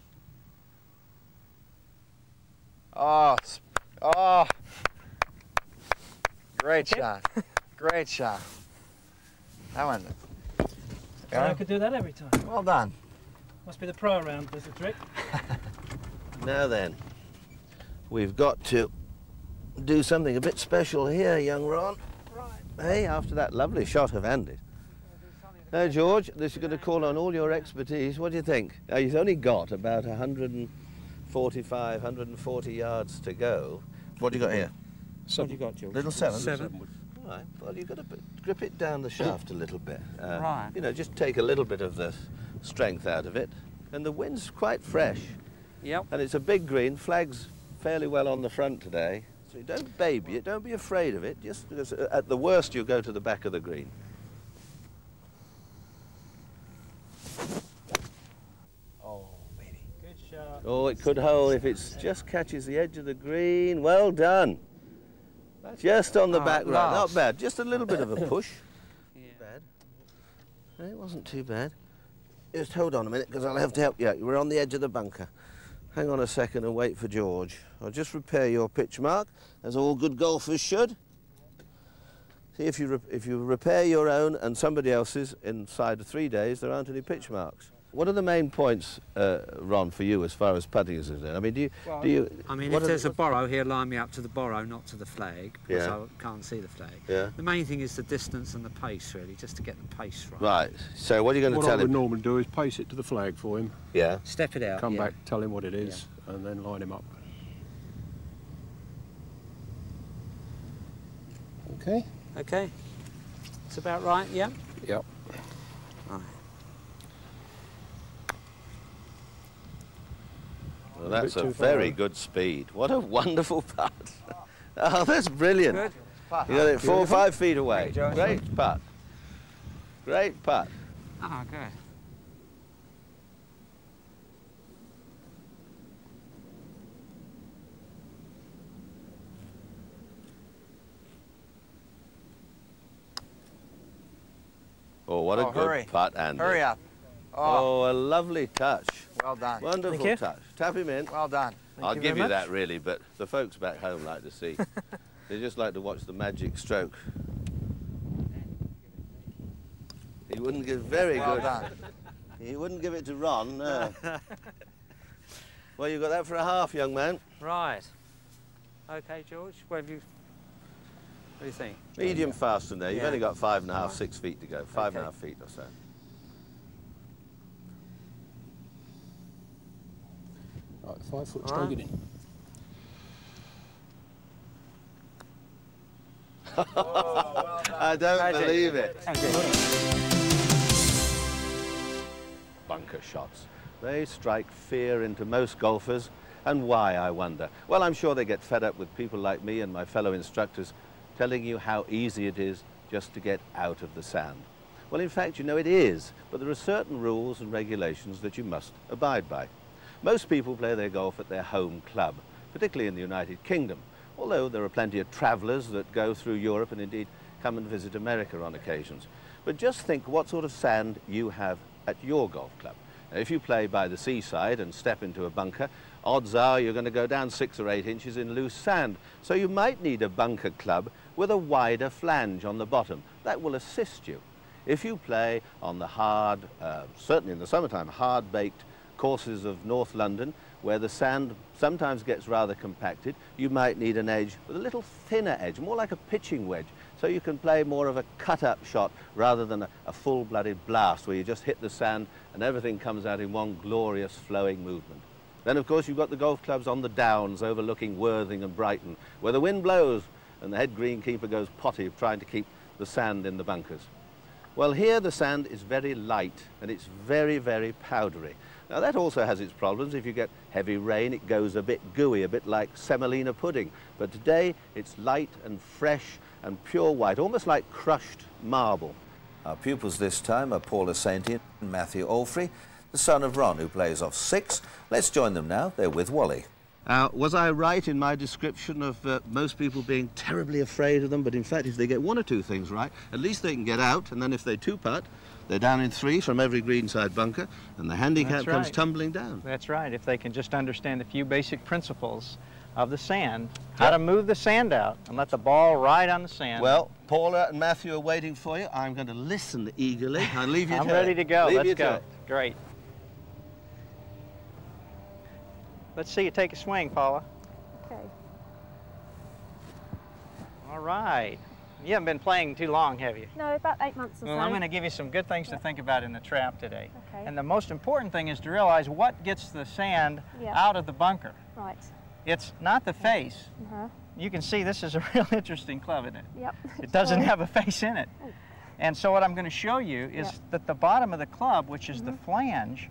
Oh, great shot. Great shot. That one. I could do that every time. Well done. Must be the pro around, there's the trick. Now then, we've got to do something a bit special here, young Ron. Right. Hey, after that lovely shot of Andy. Now, George, this is going to call on all your expertise. What do you think? He's only got about 145, 140 yards to go. What do you got here? What have you got, George? Little 7? 7. All right, well, you've got to grip it down the shaft a little bit. Right. You know, just take a little bit of the strength out of it. And the wind's quite fresh. Yep. And it's a big green, flags fairly well on the front today. So you don't baby it, don't be afraid of it. Just because at the worst, you'll go to the back of the green. Oh, baby. Good shot. Oh, it could hold if it just catches the edge of the green. Well done. Just on the back right. Not bad. Just a little bit of a push. Yeah. Bad. It wasn't too bad. Just hold on a minute because I'll have to help you out. We're on the edge of the bunker. Hang on a second and wait for George. I'll just repair your pitch mark, as all good golfers should. See, if you repair your own and somebody else's inside of 3 days, there aren't any pitch marks. What are the main points, Ron, for you as far as putting is concerned? I mean, I mean, if there's a borrow, he'll line me up to the borrow, not to the flag, because I can't see the flag. Yeah. The main thing is the distance and the pace, really, just to get the pace right. Right. So what are you going to tell him? What I would normally do is pace it to the flag for him. Yeah. Step it out. Come back, tell him what it is, and then line him up. Okay. Okay. It's about right, yeah? Yep. Right. Well, that's a very good speed. What a wonderful putt. Oh, that's brilliant. Good. You got it 4 or 5 feet away. Thank you, Josh. Great putt. Great putt. Ah, good. Oh, what a good putt, Andy. Hurry up. Oh, a lovely touch. Well done. Wonderful touch. Tap him in. Well done. I'll give you that, really, but the folks back home like to see. They just like to watch the magic stroke. He wouldn't give very well good. Done. He wouldn't give it to Ron, no. Well, you got that for a half, young man. Right. Okay, George, what do you think? Medium fast in there. You've only got 5.5, 6 feet to go. 5.5 feet or so. Right, 5 foot stroke it in. I don't believe it. Bunker shots. They strike fear into most golfers. And why, I wonder? Well, I'm sure they get fed up with people like me and my fellow instructors telling you how easy it is just to get out of the sand. Well, in fact, you know it is, but there are certain rules and regulations that you must abide by. Most people play their golf at their home club, particularly in the United Kingdom, although there are plenty of travellers that go through Europe and indeed come and visit America on occasions. But just think what sort of sand you have at your golf club. Now, if you play by the seaside and step into a bunker, odds are you're going to go down 6 or 8 inches in loose sand. So you might need a bunker club with a wider flange on the bottom. That will assist you. If you play on the hard, certainly in the summertime, hard-baked courses of North London, where the sand sometimes gets rather compacted, you might need an edge with a little thinner edge, more like a pitching wedge, so you can play more of a cut-up shot rather than a full-blooded blast where you just hit the sand and everything comes out in one glorious flowing movement. Then, of course, you've got the golf clubs on the downs overlooking Worthing and Brighton, where the wind blows and the head greenkeeper goes potty trying to keep the sand in the bunkers. Well, here the sand is very light and it's very, very powdery. Now, that also has its problems. If you get heavy rain, it goes a bit gooey, a bit like semolina pudding. But today, it's light and fresh and pure white, almost like crushed marble. Our pupils this time are Paula Sainty and Matthew Alfrey, the son of Ron, who plays off 6. Let's join them now. They're with Wally. Was I right in my description of most people being terribly afraid of them? But in fact, if they get 1 or 2 things right, at least they can get out. And then if they 2-putt, they're down in 3 from every greenside bunker, and the handicap comes tumbling down. That's right. If they can just understand a few basic principles of the sand, how to move the sand out and let the ball ride on the sand. Well, Paula and Matthew are waiting for you. I'm going to listen eagerly. I'll leave you to it. I'm ready to go. Let's go. It. Great. Let's see you take a swing, Paula. Okay. All right. You haven't been playing too long, have you? No, about 8 months or Well, so. I'm going to give you some good things to think about in the trap today. Okay. And the most important thing is to realize what gets the sand out of the bunker. Right. It's not the face. You can see this is a real interesting club, isn't it? Yep. It doesn't have a face in it. Oh. And so what I'm going to show you is that the bottom of the club, which is the flange,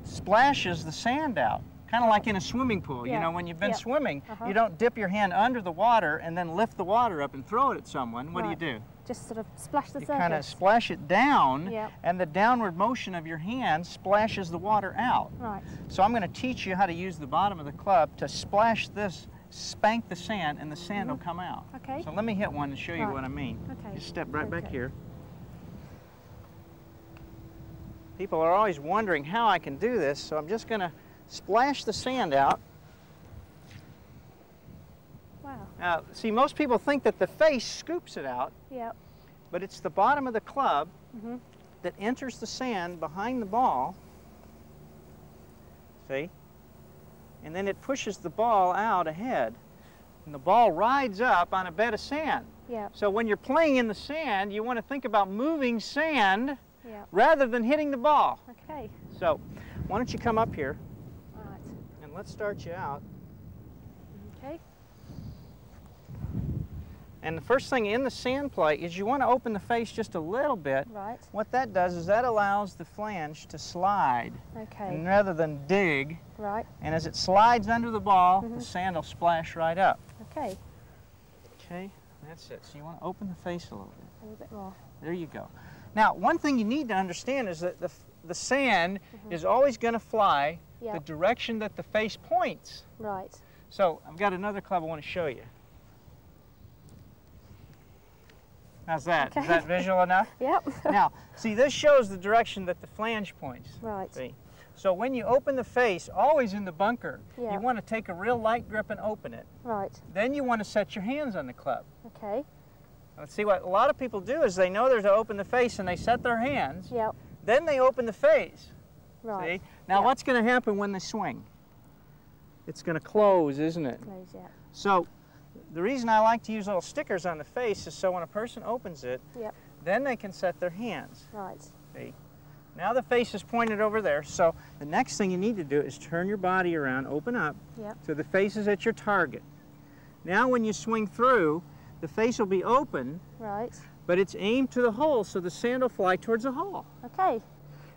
splashes the sand out. Kind of like in a swimming pool. You know, when you've been swimming, you don't dip your hand under the water and then lift the water up and throw it at someone. What do you do? Just sort of splash the surface. You kind of splash it down, and the downward motion of your hand splashes the water out. Right. So I'm going to teach you how to use the bottom of the club to splash this, spank the sand, and the sand will come out. Okay. So let me hit one and show you what I mean. Okay. Just step right back here. People are always wondering how I can do this, so I'm just going to splash the sand out. Wow. Now, see, most people think that the face scoops it out, but it's the bottom of the club that enters the sand behind the ball, see? And then it pushes the ball out ahead. And the ball rides up on a bed of sand. Yeah. So when you're playing in the sand, you want to think about moving sand Yeah. rather than hitting the ball. Okay. So why don't you come up here All right. and let's start you out. Okay. And the first thing in the sand play is you want to open the face just a little bit. Right. What that does is that allows the flange to slide. Okay. And rather than dig. Right. And as it slides under the ball, the sand will splash right up. Okay. Okay, that's it. So you want to open the face a little bit. A little bit more. There you go. Now, one thing you need to understand is that the sand is always going to fly Yeah. the direction that the face points. Right. So I've got another club I want to show you. How's that? Okay. Is that visual enough? Yep. Now, see, this shows the direction that the flange points. Right. See? So when you open the face, always in the bunker, Yeah. you want to take a real light grip and open it. Right. Then you want to set your hands on the club. Okay. Let's see, what a lot of people do is they know they're to open the face and they set their hands. Yep. Then they open the face. Right. See? Now Yep. what's going to happen when they swing? It's going to close, isn't it? Close, yeah. So the reason I like to use little stickers on the face is so when a person opens it, Yep. then they can set their hands. Right. See? Now the face is pointed over there, so the next thing you need to do is turn your body around, open up, Yep. so the face is at your target. Now when you swing through, the face will be open, Right. but it's aimed to the hole, so the sand will fly towards the hole. Okay.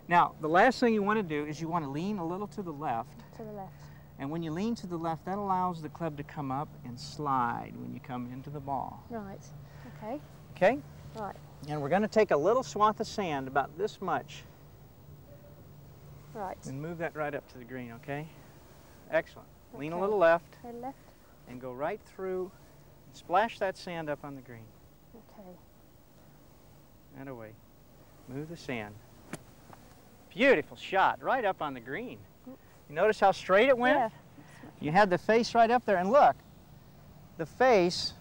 Now, the last thing you want to do is you want to lean a little to the left, To the left. and when you lean to the left, that allows the club to come up and slide when you come into the ball. Right. Okay. Okay? Right. And we're going to take a little swath of sand, about this much, Right. and move that right up to the green, okay? Excellent. Lean a Okay. little left, To the left. and go right through, and splash that sand up on the green. Okay. And away. Move the sand. Beautiful shot, right up on the green. You notice how straight it went? Yeah. You had the face right up there, and look, the face,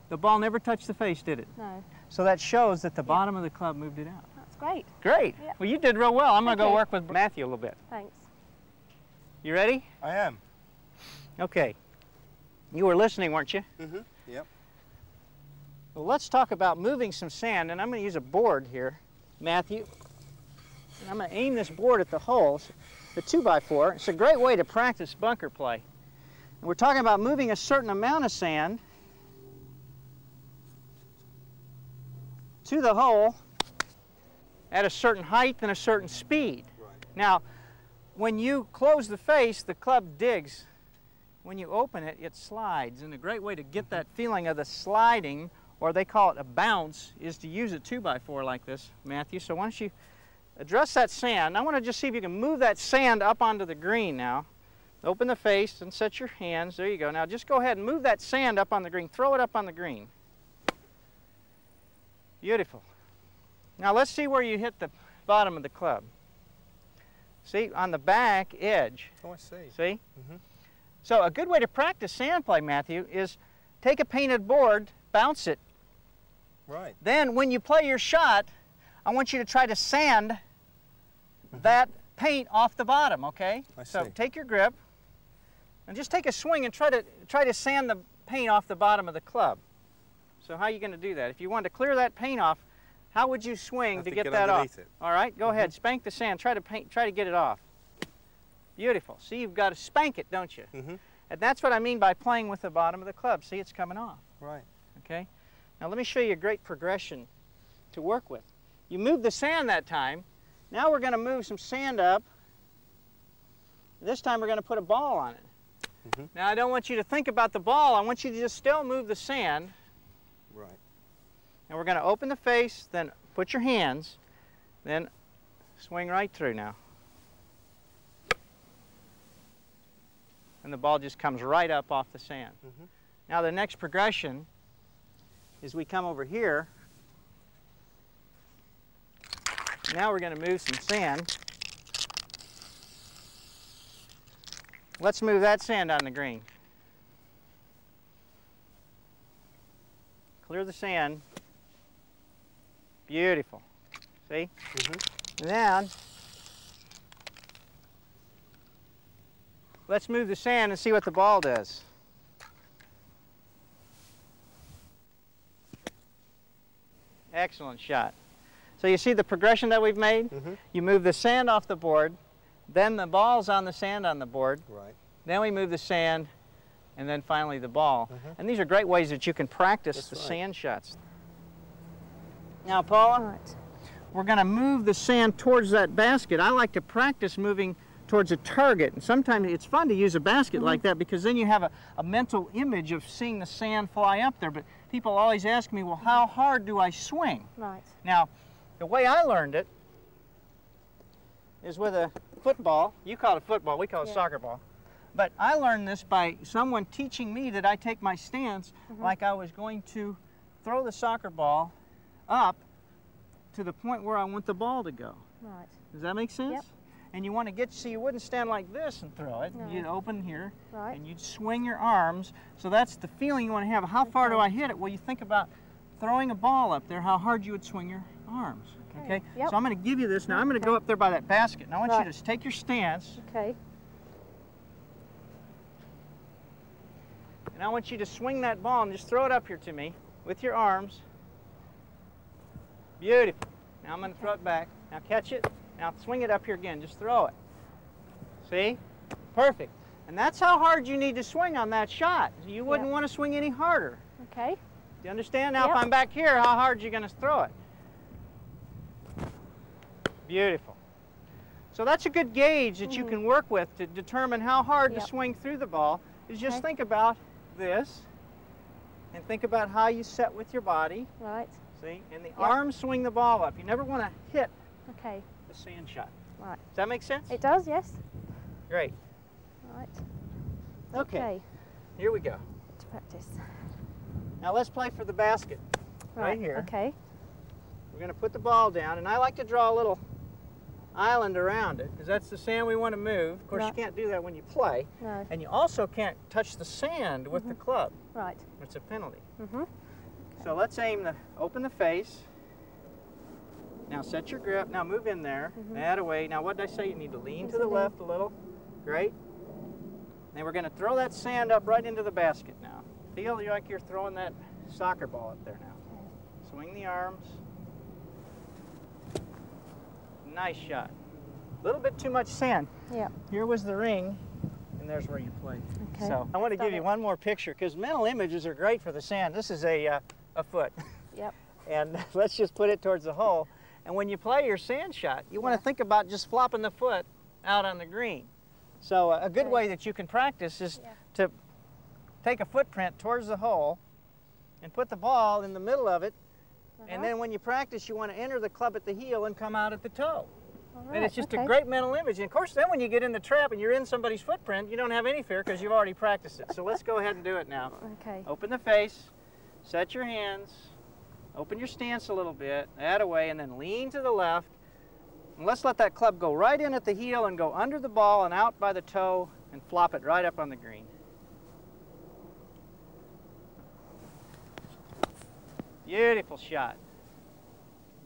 the ball never touched the face, did it? No. So that shows that the bottom of the club moved it out. That's great. Great. Yeah. Well, you did real well. I'm going to go Okay. work with Matthew a little bit. Thanks. You ready? I am. Okay. You were listening, weren't you? Mm-hmm. Yep. Well, let's talk about moving some sand, and I'm going to use a board here, Matthew. And I'm going to aim this board at the holes, the 2x4. It's a great way to practice bunker play. And we're talking about moving a certain amount of sand to the hole at a certain height and a certain speed. Right. Now, when you close the face, the club digs. When you open it, it slides. And a great way to get that feeling of the sliding, or they call it a bounce, is to use a 2x4 like this, Matthew. So why don't you address that sand. I want to just see if you can move that sand up onto the green now. Open the face and set your hands. There you go. Now just go ahead and move that sand up on the green. Throw it up on the green. Beautiful. Now let's see where you hit the bottom of the club. See, on the back edge. Oh, I see. See? Mm-hmm. So a good way to practice sand play, Matthew, is take a painted board, bounce it. Right. Then when you play your shot, I want you to try to sand that paint off the bottom, okay? I So see. take your grip and just take a swing and try to sand the paint off the bottom of the club. So how are you going to do that? If you want to clear that paint off, how would you swing Have to to get get that off? underneath it. All right, go ahead, spank the sand, try to get it off. Beautiful. See, you've got to spank it, don't you? Mm-hmm. And that's what I mean by playing with the bottom of the club. See, it's coming off. Right. Okay? Now let me show you a great progression to work with. You moved the sand that time. Now we're going to move some sand up. This time we're going to put a ball on it. Mm-hmm. Now I don't want you to think about the ball. I want you to just still move the sand. Right. And we're going to open the face, then put your hands, then swing right through now. And the ball just comes right up off the sand. Mm-hmm. Now the next progression is we come over here. Now we're going to move some sand. Let's move that sand on the green. Clear the sand. Beautiful. See? And then, let's move the sand and see what the ball does. Excellent shot. So you see the progression that we've made? You move the sand off the board, then the ball's on the sand on the board. Right. Then we move the sand, and then finally the ball. And these are great ways that you can practice the sand shots. Now, Paula, we're going to move the sand towards that basket. I like to practice moving towards a target. And sometimes it's fun to use a basket like that because then you have a mental image of seeing the sand fly up there. But people always ask me, well, how hard do I swing? Right. Now, the way I learned it is with a football. You call it football, we call it soccer ball. But I learned this by someone teaching me that I take my stance like I was going to throw the soccer ball up to the point where I want the ball to go. Right. Does that make sense? Yep. And you want to get, so you wouldn't stand like this and throw it. No. You'd open here, Right. and you'd swing your arms. So that's the feeling you want to have. How far do I hit it? Well, you think about throwing a ball up there, how hard you would swing your arms. Okay? Yep. So I'm going to give you this. Now I'm going to go up there by that basket. And I want you to take your stance. Okay. And I want you to swing that ball and just throw it up here to me with your arms. Beautiful. Now I'm going to throw it back. Now catch it. Now swing it up here again. Just throw it. See? Perfect. And that's how hard you need to swing on that shot. You wouldn't want to swing any harder. Okay. Do you understand? Now if I'm back here, how hard are you going to throw it? Beautiful. So that's a good gauge that you can work with to determine how hard to swing through the ball. Is just think about this and think about how you set with your body. Right. See? And the arms swing the ball up. You never want to hit the sand shot. Right. Does that make sense? It does, yes. Great. Right. Okay. Here we go. To practice. Now let's play for the basket. Right here. Okay. We're going to put the ball down, and I like to draw a little island around it because that's the sand we want to move. Of course, you can't do that when you play. No. And you also can't touch the sand with the club. Right. It's a penalty. So let's aim to open the face. Now set your grip. Now move in there. That away. Now what did I say? You need to lean to the left a little. Great. And we're going to throw that sand up right into the basket now. Feel like you're throwing that soccer ball up there now. Swing the arms. Nice shot. A little bit too much sand. Yeah. Here was the ring, and there's where you play. Okay. So I want to give you one more picture because mental images are great for the sand. This is a foot. Yep. And let's just put it towards the hole. And when you play your sand shot, you want to think about just flopping the foot out on the green. So a good way that you can practice is to take a footprint towards the hole and put the ball in the middle of it. And then when you practice, you want to enter the club at the heel and come out at the toe. And it's just a great mental image. And of course, then when you get in the trap and you're in somebody's footprint, you don't have any fear because you've already practiced it. So let's go ahead and do it now. Okay. Open the face, set your hands, open your stance a little bit, that away, and then lean to the left. And let's let that club go right in at the heel and go under the ball and out by the toe and flop it right up on the green. Beautiful shot.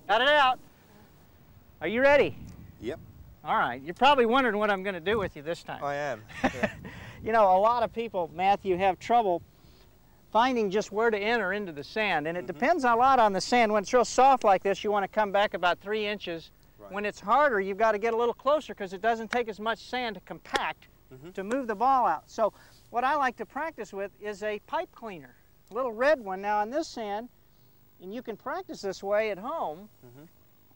Got it out. Are you ready? Yep. All right. You're probably wondering what I'm going to do with you this time. I am. You know, a lot of people, Matthew, have trouble finding just where to enter into the sand. And it depends a lot on the sand. When it's real soft like this, you want to come back about 3 inches. Right. When it's harder, you've got to get a little closer because it doesn't take as much sand to compact to move the ball out. So what I like to practice with is a pipe cleaner, a little red one. Now on this sand, and you can practice this way at home,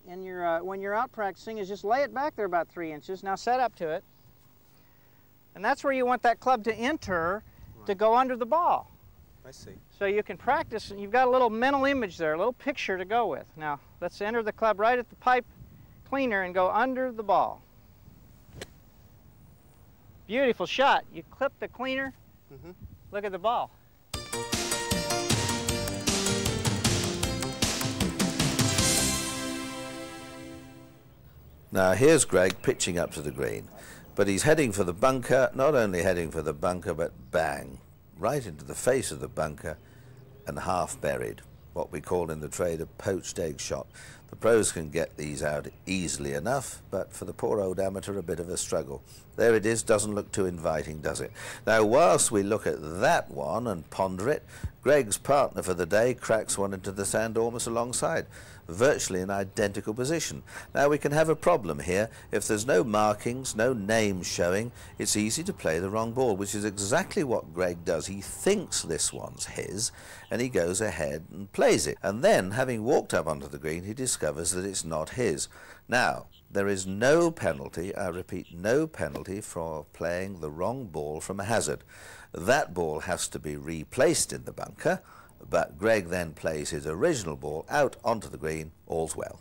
and when you're out practicing, is just lay it back there about 3 inches. Now set up to it. And that's where you want that club to enter to go under the ball. I see. So you can practice, and you've got a little mental image there, a little picture to go with. Now let's enter the club right at the pipe cleaner and go under the ball. Beautiful shot. You clip the cleaner, look at the ball. Now here's Greg pitching up to the green, but he's heading for the bunker, not only heading for the bunker, but bang, right into the face of the bunker and half buried, what we call in the trade a poached egg shot. The pros can get these out easily enough, but for the poor old amateur, a bit of a struggle. There it is, doesn't look too inviting, does it? Now, whilst we look at that one and ponder it, Greg's partner for the day cracks one into the sand almost alongside, virtually in identical position. Now, we can have a problem here. If there's no markings, no names showing, it's easy to play the wrong ball, which is exactly what Greg does. He thinks this one's his, and he goes ahead and plays it. And then, having walked up onto the green, he discovers that it's not his. Now, there is no penalty, I repeat, no penalty for playing the wrong ball from a hazard. That ball has to be replaced in the bunker, but Greg then plays his original ball out onto the green, all's well.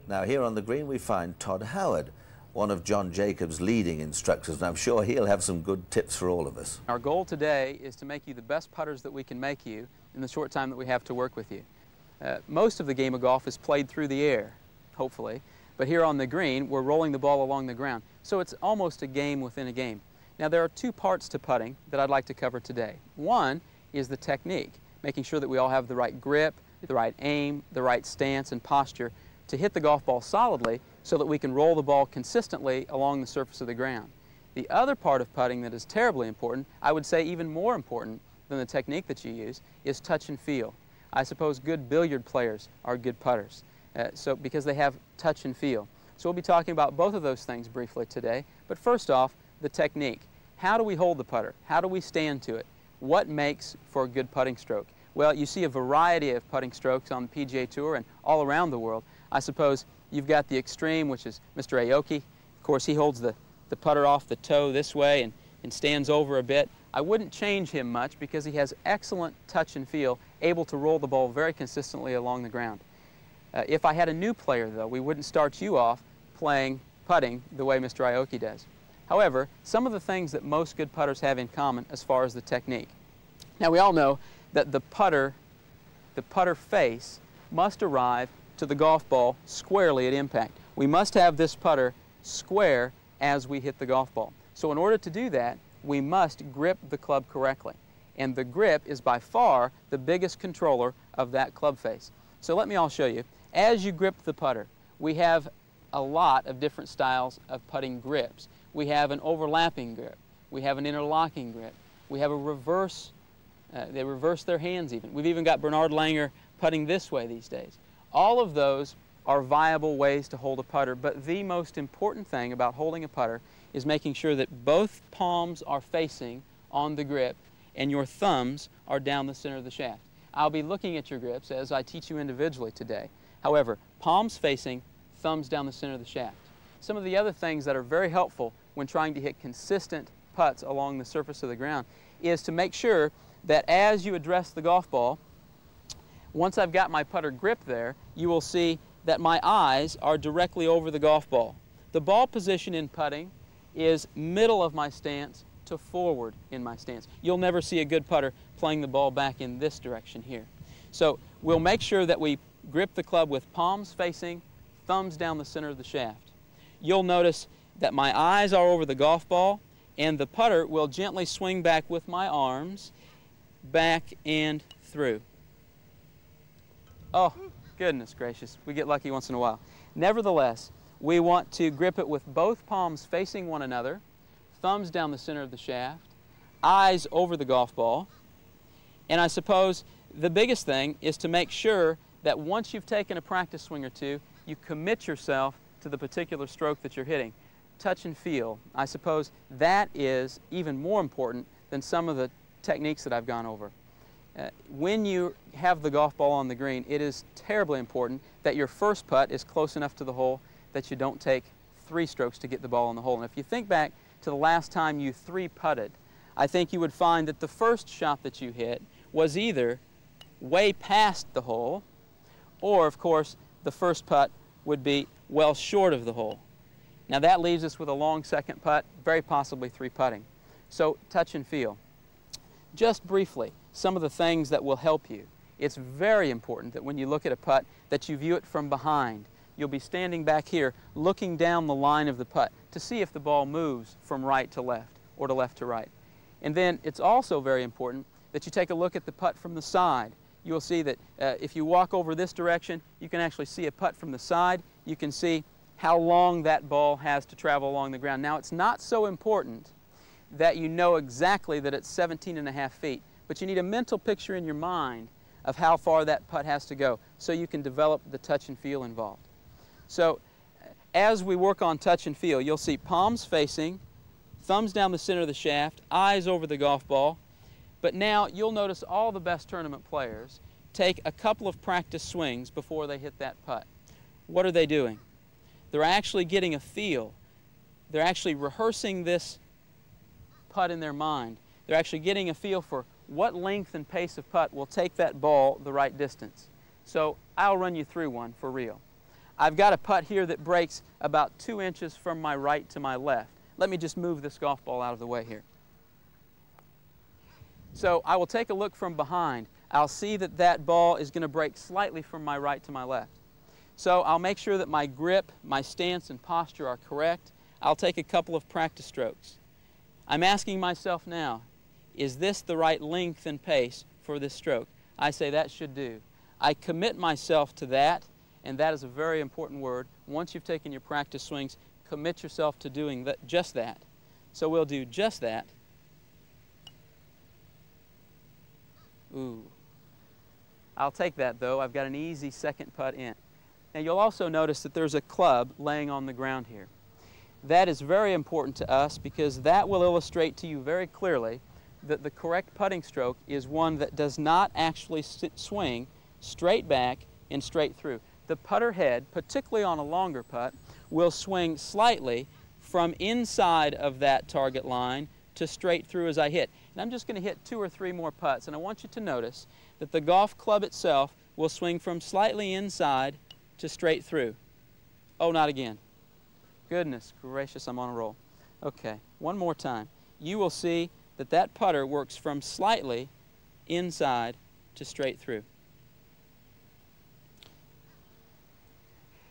Now here on the green we find Todd Howard, one of John Jacobs' leading instructors, and I'm sure he'll have some good tips for all of us. Our goal today is to make you the best putters that we can make you in the short time that we have to work with you. Most of the game of golf is played through the air, hopefully, but here on the green we're rolling the ball along the ground, so it's almost a game within a game. Now there are two parts to putting that I'd like to cover today. One is the technique, making sure that we all have the right grip, the right aim, the right stance and posture to hit the golf ball solidly so that we can roll the ball consistently along the surface of the ground. The other part of putting that is terribly important, I would say even more important than the technique that you use, is touch and feel. I suppose good billiard players are good putters, because they have touch and feel. So we'll be talking about both of those things briefly today, but first off, the technique. How do we hold the putter? How do we stand to it? What makes for a good putting stroke? Well, you see a variety of putting strokes on the PGA Tour and all around the world. I suppose you've got the extreme, which is Mr. Aoki. Of course, he holds the putter off the toe this way and stands over a bit. I wouldn't change him much because he has excellent touch and feel, able to roll the ball very consistently along the ground. If I had a new player, though, we wouldn't start you off putting the way Mr. Aoki does. However, some of the things that most good putters have in common as far as the technique. Now, we all know that the putter face must arrive to the golf ball squarely at impact. We must have this putter square as we hit the golf ball. So in order to do that, we must grip the club correctly. And the grip is by far the biggest controller of that club face. So let me all show you. As you grip the putter, we have a lot of different styles of putting grips. We have an overlapping grip. We have an interlocking grip. We have a reverse, they reverse their hands even. We've even got Bernard Langer putting this way these days. All of those are viable ways to hold a putter, but the most important thing about holding a putter is making sure that both palms are facing on the grip and your thumbs are down the center of the shaft. I'll be looking at your grips as I teach you individually today. However, palms facing, thumbs down the center of the shaft. Some of the other things that are very helpful when trying to hit consistent putts along the surface of the ground is to make sure that as you address the golf ball, once I've got my putter grip there, you will see that my eyes are directly over the golf ball. The ball position in putting is middle of my stance to forward in my stance. You'll never see a good putter playing the ball back in this direction here. So we'll make sure that we grip the club with palms facing, thumbs down the center of the shaft. You'll notice that my eyes are over the golf ball and the putter will gently swing back with my arms, back and through. Oh, goodness gracious, we get lucky once in a while. Nevertheless, we want to grip it with both palms facing one another, thumbs down the center of the shaft, eyes over the golf ball, and I suppose the biggest thing is to make sure that once you've taken a practice swing or two, you commit yourself to the particular stroke that you're hitting. Touch and feel. I suppose that is even more important than some of the techniques that I've gone over. When you have the golf ball on the green, it is terribly important that your first putt is close enough to the hole that you don't take 3 strokes to get the ball in the hole. And if you think back to the last time you 3-putted, I think you would find that the first shot that you hit was either way past the hole, or of course the first putt would be well short of the hole. Now that leaves us with a long second putt, very possibly 3-putting. So touch and feel. Just briefly, some of the things that will help you. It's very important that when you look at a putt that you view it from behind. You'll be standing back here looking down the line of the putt to see if the ball moves from right to left. or to left to right. And then it's also very important that you take a look at the putt from the side. You will see that if you walk over this direction, you can actually see a putt from the side. You can see how long that ball has to travel along the ground. Now, it's not so important that you know exactly that it's 17.5 feet, but you need a mental picture in your mind of how far that putt has to go so you can develop the touch and feel involved. So as we work on touch and feel, you'll see palms facing, thumbs down the center of the shaft, eyes over the golf ball. But now you'll notice all the best tournament players take a couple of practice swings before they hit that putt. What are they doing? They're actually getting a feel. They're actually rehearsing this putt in their mind. They're actually getting a feel for what length and pace of putt will take that ball the right distance. So I'll run you through one for real. I've got a putt here that breaks about 2 inches from my right to my left. Let me just move this golf ball out of the way here. So I will take a look from behind. I'll see that that ball is going to break slightly from my right to my left. So I'll make sure that my grip, my stance, and posture are correct. I'll take a couple of practice strokes. I'm asking myself now, is this the right length and pace for this stroke? I say that should do. I commit myself to that, and that is a very important word. Once you've taken your practice swings, commit yourself to doing that, just that. So we'll do just that. Ooh. I'll take that, though. I've got an easy second putt in. Now, you'll also notice that there's a club laying on the ground here. That is very important to us because that will illustrate to you very clearly that the correct putting stroke is one that does not actually swing straight back and straight through. The putter head, particularly on a longer putt, will swing slightly from inside of that target line to straight through as I hit. And I'm just going to hit 2 or 3 more putts, and I want you to notice that the golf club itself will swing from slightly inside to straight through. Oh, not again. Goodness gracious, I'm on a roll. Okay, one more time. You will see that that putter works from slightly inside to straight through.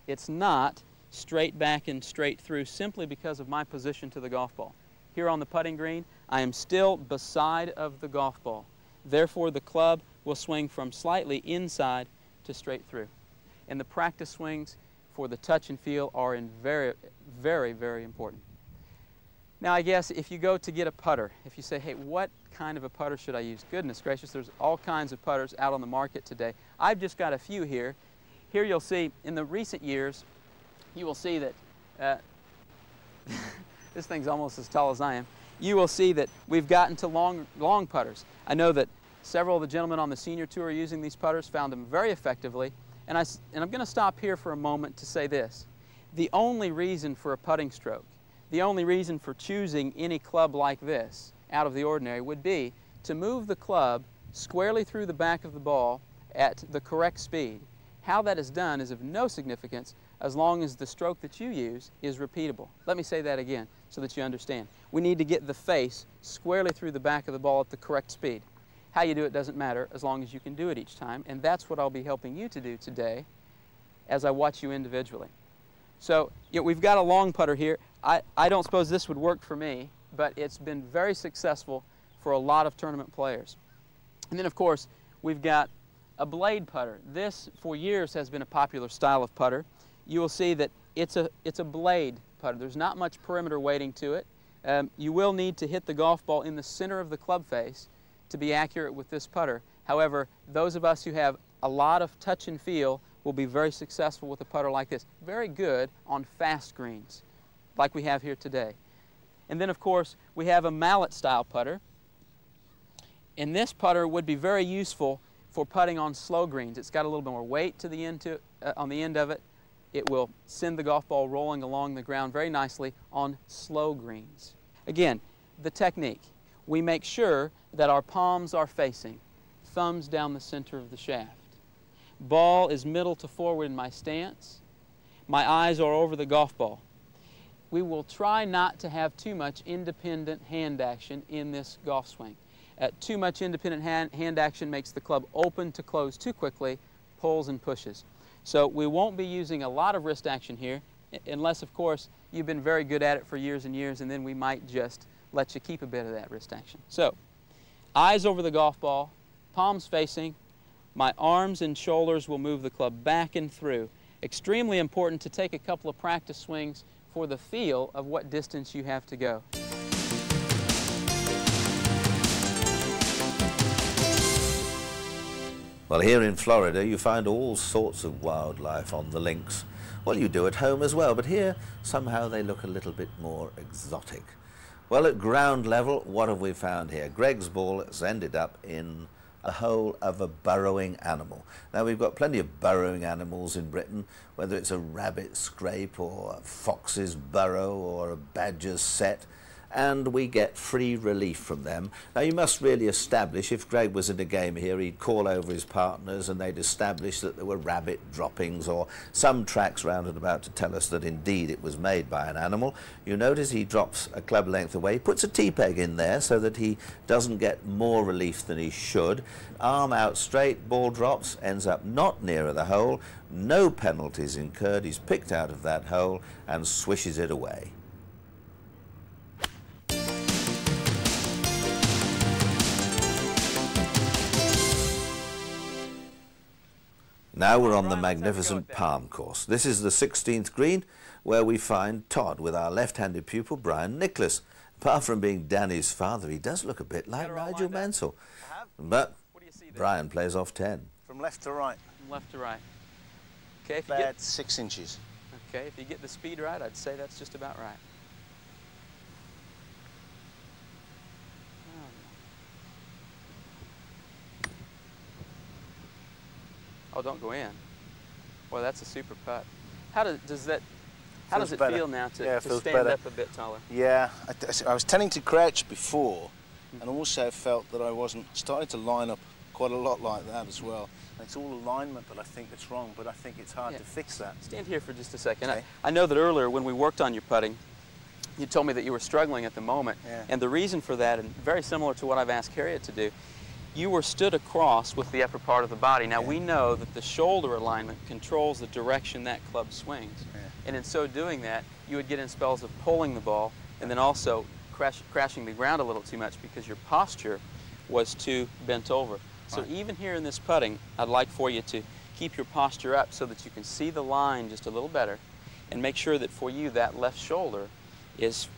It's not straight back and straight through simply because of my position to the golf ball. Here on the putting green, I am still beside of the golf ball. Therefore, the club will swing from slightly inside to straight through. And the practice swings for the touch and feel are very, very important. Now, I guess if you go to get a putter, if you say, hey, what kind of a putter should I use? Goodness gracious, there's all kinds of putters out on the market today. I've just got a few here. Here you'll see, in the recent years, you will see that, this thing's almost as tall as I am. You will see that we've gotten to long putters. I know that several of the gentlemen on the senior tour using these putters found them very effectively. And I'm going to stop here for a moment to say this. The only reason for a putting stroke, the only reason for choosing any club like this out of the ordinary would be to move the club squarely through the back of the ball at the correct speed. How that is done is of no significance as long as the stroke that you use is repeatable. Let me say that again so that you understand. We need to get the face squarely through the back of the ball at the correct speed. How you do it doesn't matter as long as you can do it each time, and that's what I'll be helping you to do today as I watch you individually. So, we've got a long putter here. I don't suppose this would work for me, but it's been very successful for a lot of tournament players. And then, of course, we've got a blade putter. This, for years, has been a popular style of putter. You will see that it's a blade putter. There's not much perimeter weighting to it. You will need to hit the golf ball in the center of the club face to be accurate with this putter. However, those of us who have a lot of touch and feel will be very successful with a putter like this. Very good on fast greens, like we have here today. And then, of course, we have a mallet style putter. And this putter would be very useful for putting on slow greens. It's got a little bit more weight to the end on the end of it. It will send the golf ball rolling along the ground very nicely on slow greens. Again, the technique. We make sure that our palms are facing, thumbs down the center of the shaft. Ball is middle to forward in my stance. My eyes are over the golf ball. We will try not to have too much independent hand action in this golf swing. Too much independent hand action makes the club open to close too quickly, pulls and pushes. So we won't be using a lot of wrist action here, unless, of course, you've been very good at it for years and years, and then we might just lets you keep a bit of that wrist action. So, eyes over the golf ball, palms facing. My arms and shoulders will move the club back and through. Extremely important to take a couple of practice swings for the feel of what distance you have to go. Well, here in Florida, you find all sorts of wildlife on the links. Well, you do at home as well, but here, somehow they look a little bit more exotic. Well, at ground level, what have we found here? Greg's ball has ended up in the hole of a burrowing animal. Now, we've got plenty of burrowing animals in Britain, whether it's a rabbit scrape or a fox's burrow or a badger's set, and we get free relief from them. Now, you must really establish, if Greg was in a game here, he'd call over his partners and they'd establish that there were rabbit droppings or some tracks round and about to tell us that indeed it was made by an animal. You notice he drops a club length away, puts a T-peg in there so that he doesn't get more relief than he should. Arm out straight, ball drops, ends up not nearer the hole, no penalties incurred, he's picked out of that hole and swishes it away. Now we're on the magnificent Palm course. This is the 16th green, where we find Todd with our left-handed pupil, Brian Nicholas. Apart from being Danny's father, he does look a bit like Nigel Mansell. But Brian plays off 10. From left to right. From left to right. Okay, if About 6 inches. Okay, if you get the speed right, I'd say that's just about right. Oh, don't go in. Boy, that's a super putt. How does it feel now to stand up a bit taller? Yeah, I was tending to crouch before, and also felt that I wasn't starting to line up quite a lot like that as well. And it's all alignment that I think that's wrong, but I think it's hard to fix that. Stand here for just a second. Okay. I know that earlier when we worked on your putting, you told me that you were struggling at the moment, and the reason for that, and very similar to what I've asked Harriet to do, you were stood across with the upper part of the body. Now, we know that the shoulder alignment controls the direction that club swings. And in so doing that, you would get in spells of pulling the ball and then also crashing the ground a little too much because your posture was too bent over. So even here in this putting, I'd like for you to keep your posture up so that you can see the line just a little better and make sure that for you that left shoulder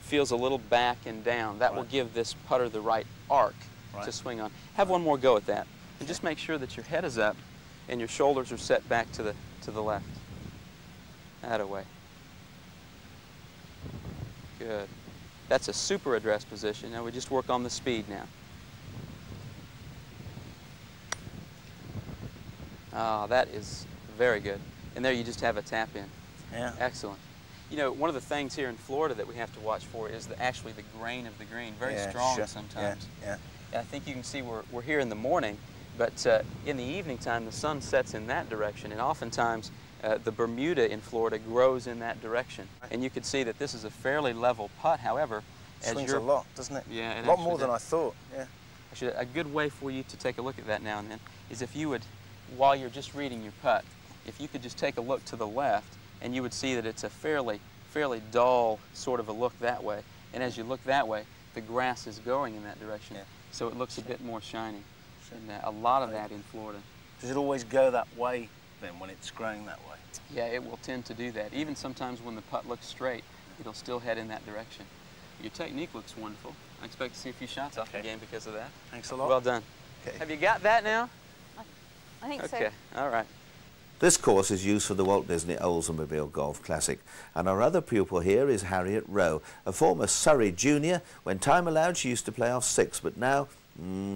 feels a little back and down. That will give this putter the right arc to swing on. Have one more go at that, and just make sure that your head is up and your shoulders are set back to the left. That-a-way. Good. That's a super address position. Now we just work on the speed now. Ah, that is very good. And there you just have a tap in. Yeah. Excellent. You know, one of the things here in Florida that we have to watch for is actually the grain of the green. Very strong sometimes. Yeah. And I think you can see we're here in the morning, but in the evening time, the sun sets in that direction, and oftentimes the Bermuda in Florida grows in that direction. And you could see that this is a fairly level putt. However, swings a lot, doesn't it? Yeah, a lot more than I thought. Yeah. Actually, a good way for you to take a look at that now and then is if you would, while you're just reading your putt, if you could just take a look to the left, and you would see that it's a fairly dull sort of a look that way. And as you look that way, the grass is going in that direction. So it looks a bit more shiny. And a lot of that in Florida. Does it always go that way then when it's growing that way? Yeah, it will tend to do that. Even sometimes when the putt looks straight, it'll still head in that direction. Your technique looks wonderful. I expect to see a few shots off the game because of that. Thanks a lot. Well done. Okay. Have you got that now? I think so. Okay, all right. This course is used for the Walt Disney Oldsmobile Golf Classic, and our other pupil here is Harriet Rowe, a former Surrey junior. When time allowed, she used to play off 6, but now,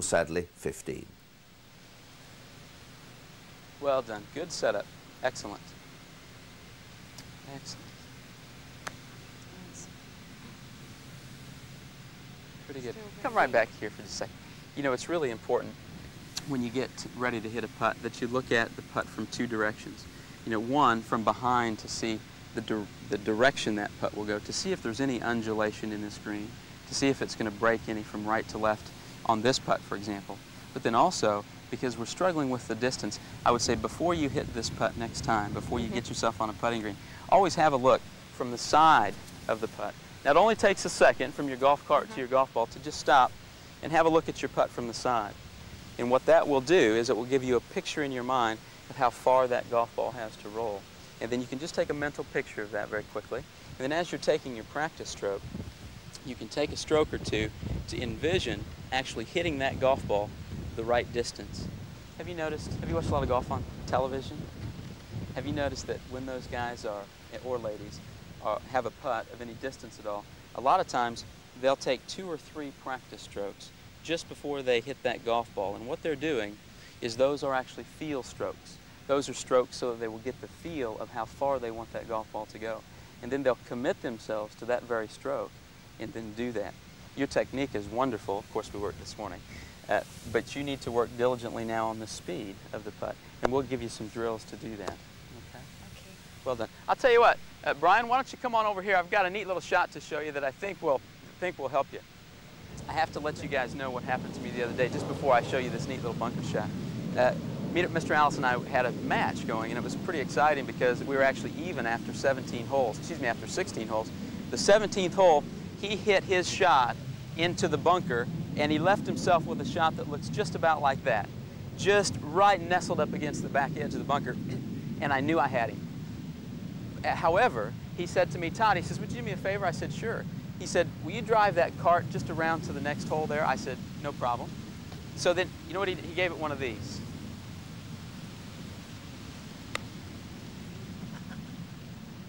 sadly, 15. Well done. Good setup. Excellent. Excellent. Pretty good. Come right back here for just a second. You know, it's really important when you get ready to hit a putt that you look at the putt from 2 directions. You know, one from behind to see the direction that putt will go, to see if there's any undulation in this green, to see if it's going to break any from right to left on this putt, for example. But then also, because we're struggling with the distance, I would say before you hit this putt next time, before you get yourself on a putting green, always have a look from the side of the putt Now it only takes a second from your golf cart to your golf ball to just stop and have a look at your putt from the side. And what that will do is it will give you a picture in your mind of how far that golf ball has to roll. And then you can just take a mental picture of that very quickly. And then as you're taking your practice stroke, you can take a stroke or two to envision actually hitting that golf ball the right distance. Have you watched a lot of golf on television? Have you noticed that when those guys or ladies have a putt of any distance at all, a lot of times they'll take 2 or 3 practice strokes just before they hit that golf ball. And what they're doing is those are actually feel strokes. Those are strokes so that they will get the feel of how far they want that golf ball to go. And then they'll commit themselves to that very stroke and then do that. Your technique is wonderful. Of course, we worked this morning. But you need to work diligently now on the speed of the putt. And we'll give you some drills to do that. Okay? Well done. I'll tell you what, Brian, why don't you come on over here? I've got a neat little shot to show you that I think will help you. I have to let you guys know what happened to me the other day just before I show you this neat little bunker shot. Mr. Alice and I had a match going, and it was pretty exciting because we were actually even after 16 holes. The 17th hole, he hit his shot into the bunker, and he left himself with a shot that looks just about like that, just right nestled up against the back edge of the bunker, and I knew I had him. However, he said to me, Todd, he says, would you do me a favor? I said, sure. He said, will you drive that cart just around to the next hole there? I said, no problem. So then, you know what, he gave it one of these.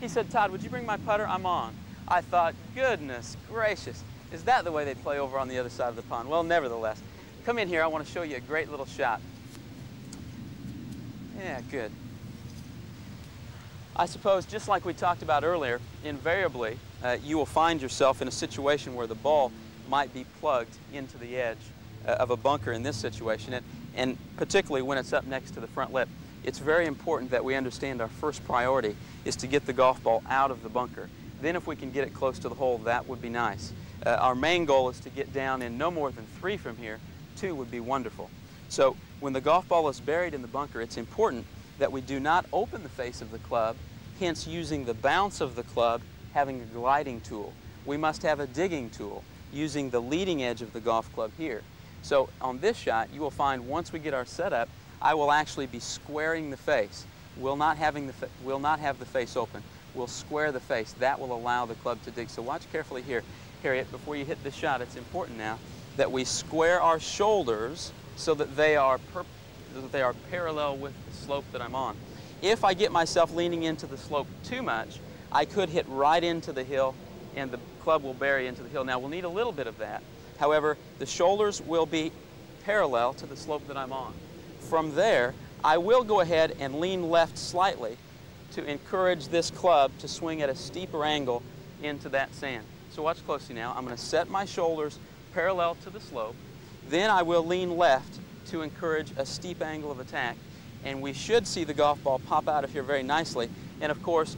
He said, Todd, would you bring my putter? I'm on. I thought, goodness gracious, is that the way they play over on the other side of the pond? Well, nevertheless, come in here. I want to show you a great little shot. Yeah, good. I suppose, just like we talked about earlier, invariably, you will find yourself in a situation where the ball might be plugged into the edge of a bunker in this situation, and particularly when it's up next to the front lip. It's very important that we understand our first priority is to get the golf ball out of the bunker. Then if we can get it close to the hole, that would be nice. Our main goal is to get down in no more than 3 from here. 2 would be wonderful. So when the golf ball is buried in the bunker, it's important that we do not open the face of the club, hence using the bounce of the club, having a gliding tool. We must have a digging tool, using the leading edge of the golf club here. So on this shot, you will find once we get our setup, I will actually be squaring the face. We'll not have the face open. We'll square the face. That will allow the club to dig. So watch carefully here. Harriet, before you hit this shot, it's important now that we square our shoulders so that they are parallel with the slope that I'm on. If I get myself leaning into the slope too much, I could hit right into the hill and the club will bury into the hill. Now we'll need a little bit of that. However, the shoulders will be parallel to the slope that I'm on. From there, I will go ahead and lean left slightly to encourage this club to swing at a steeper angle into that sand. So watch closely now. I'm going to set my shoulders parallel to the slope. Then I will lean left to encourage a steep angle of attack. And we should see the golf ball pop out of here very nicely. And of course,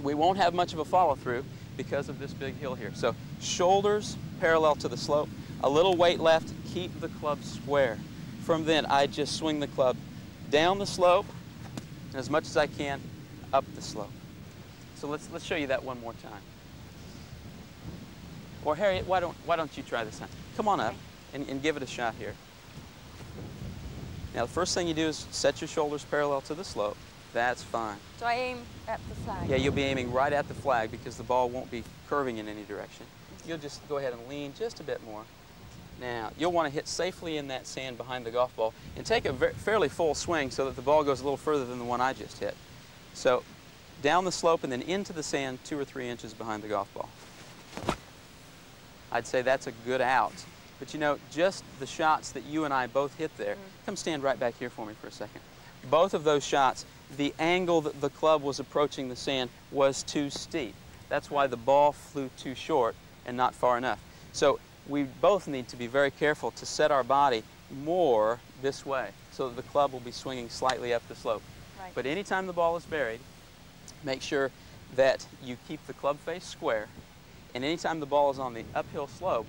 we won't have much of a follow-through because of this big hill here. So shoulders parallel to the slope, a little weight left, keep the club square. From then, I just swing the club down the slope as much as I can, up the slope. So let's show you that one more time. Or Harriet, why don't you try this time? Come on up and give it a shot here. Now the first thing you do is set your shoulders parallel to the slope. That's fine. So I aim at the flag? Yeah, you'll be aiming right at the flag because the ball won't be curving in any direction. You'll just go ahead and lean just a bit more. Now, you'll want to hit safely in that sand behind the golf ball and take a fairly full swing so that the ball goes a little further than the one I just hit. So down the slope and then into the sand 2 or 3 inches behind the golf ball. I'd say that's a good out. But you know, just the shots that you and I both hit there, come stand right back here for me for a second. Both of those shots, the angle that the club was approaching the sand was too steep. That's why the ball flew too short and not far enough. So we both need to be very careful to set our body more this way so that the club will be swinging slightly up the slope. Right. But anytime the ball is buried, make sure that you keep the club face square. And anytime the ball is on the uphill slope,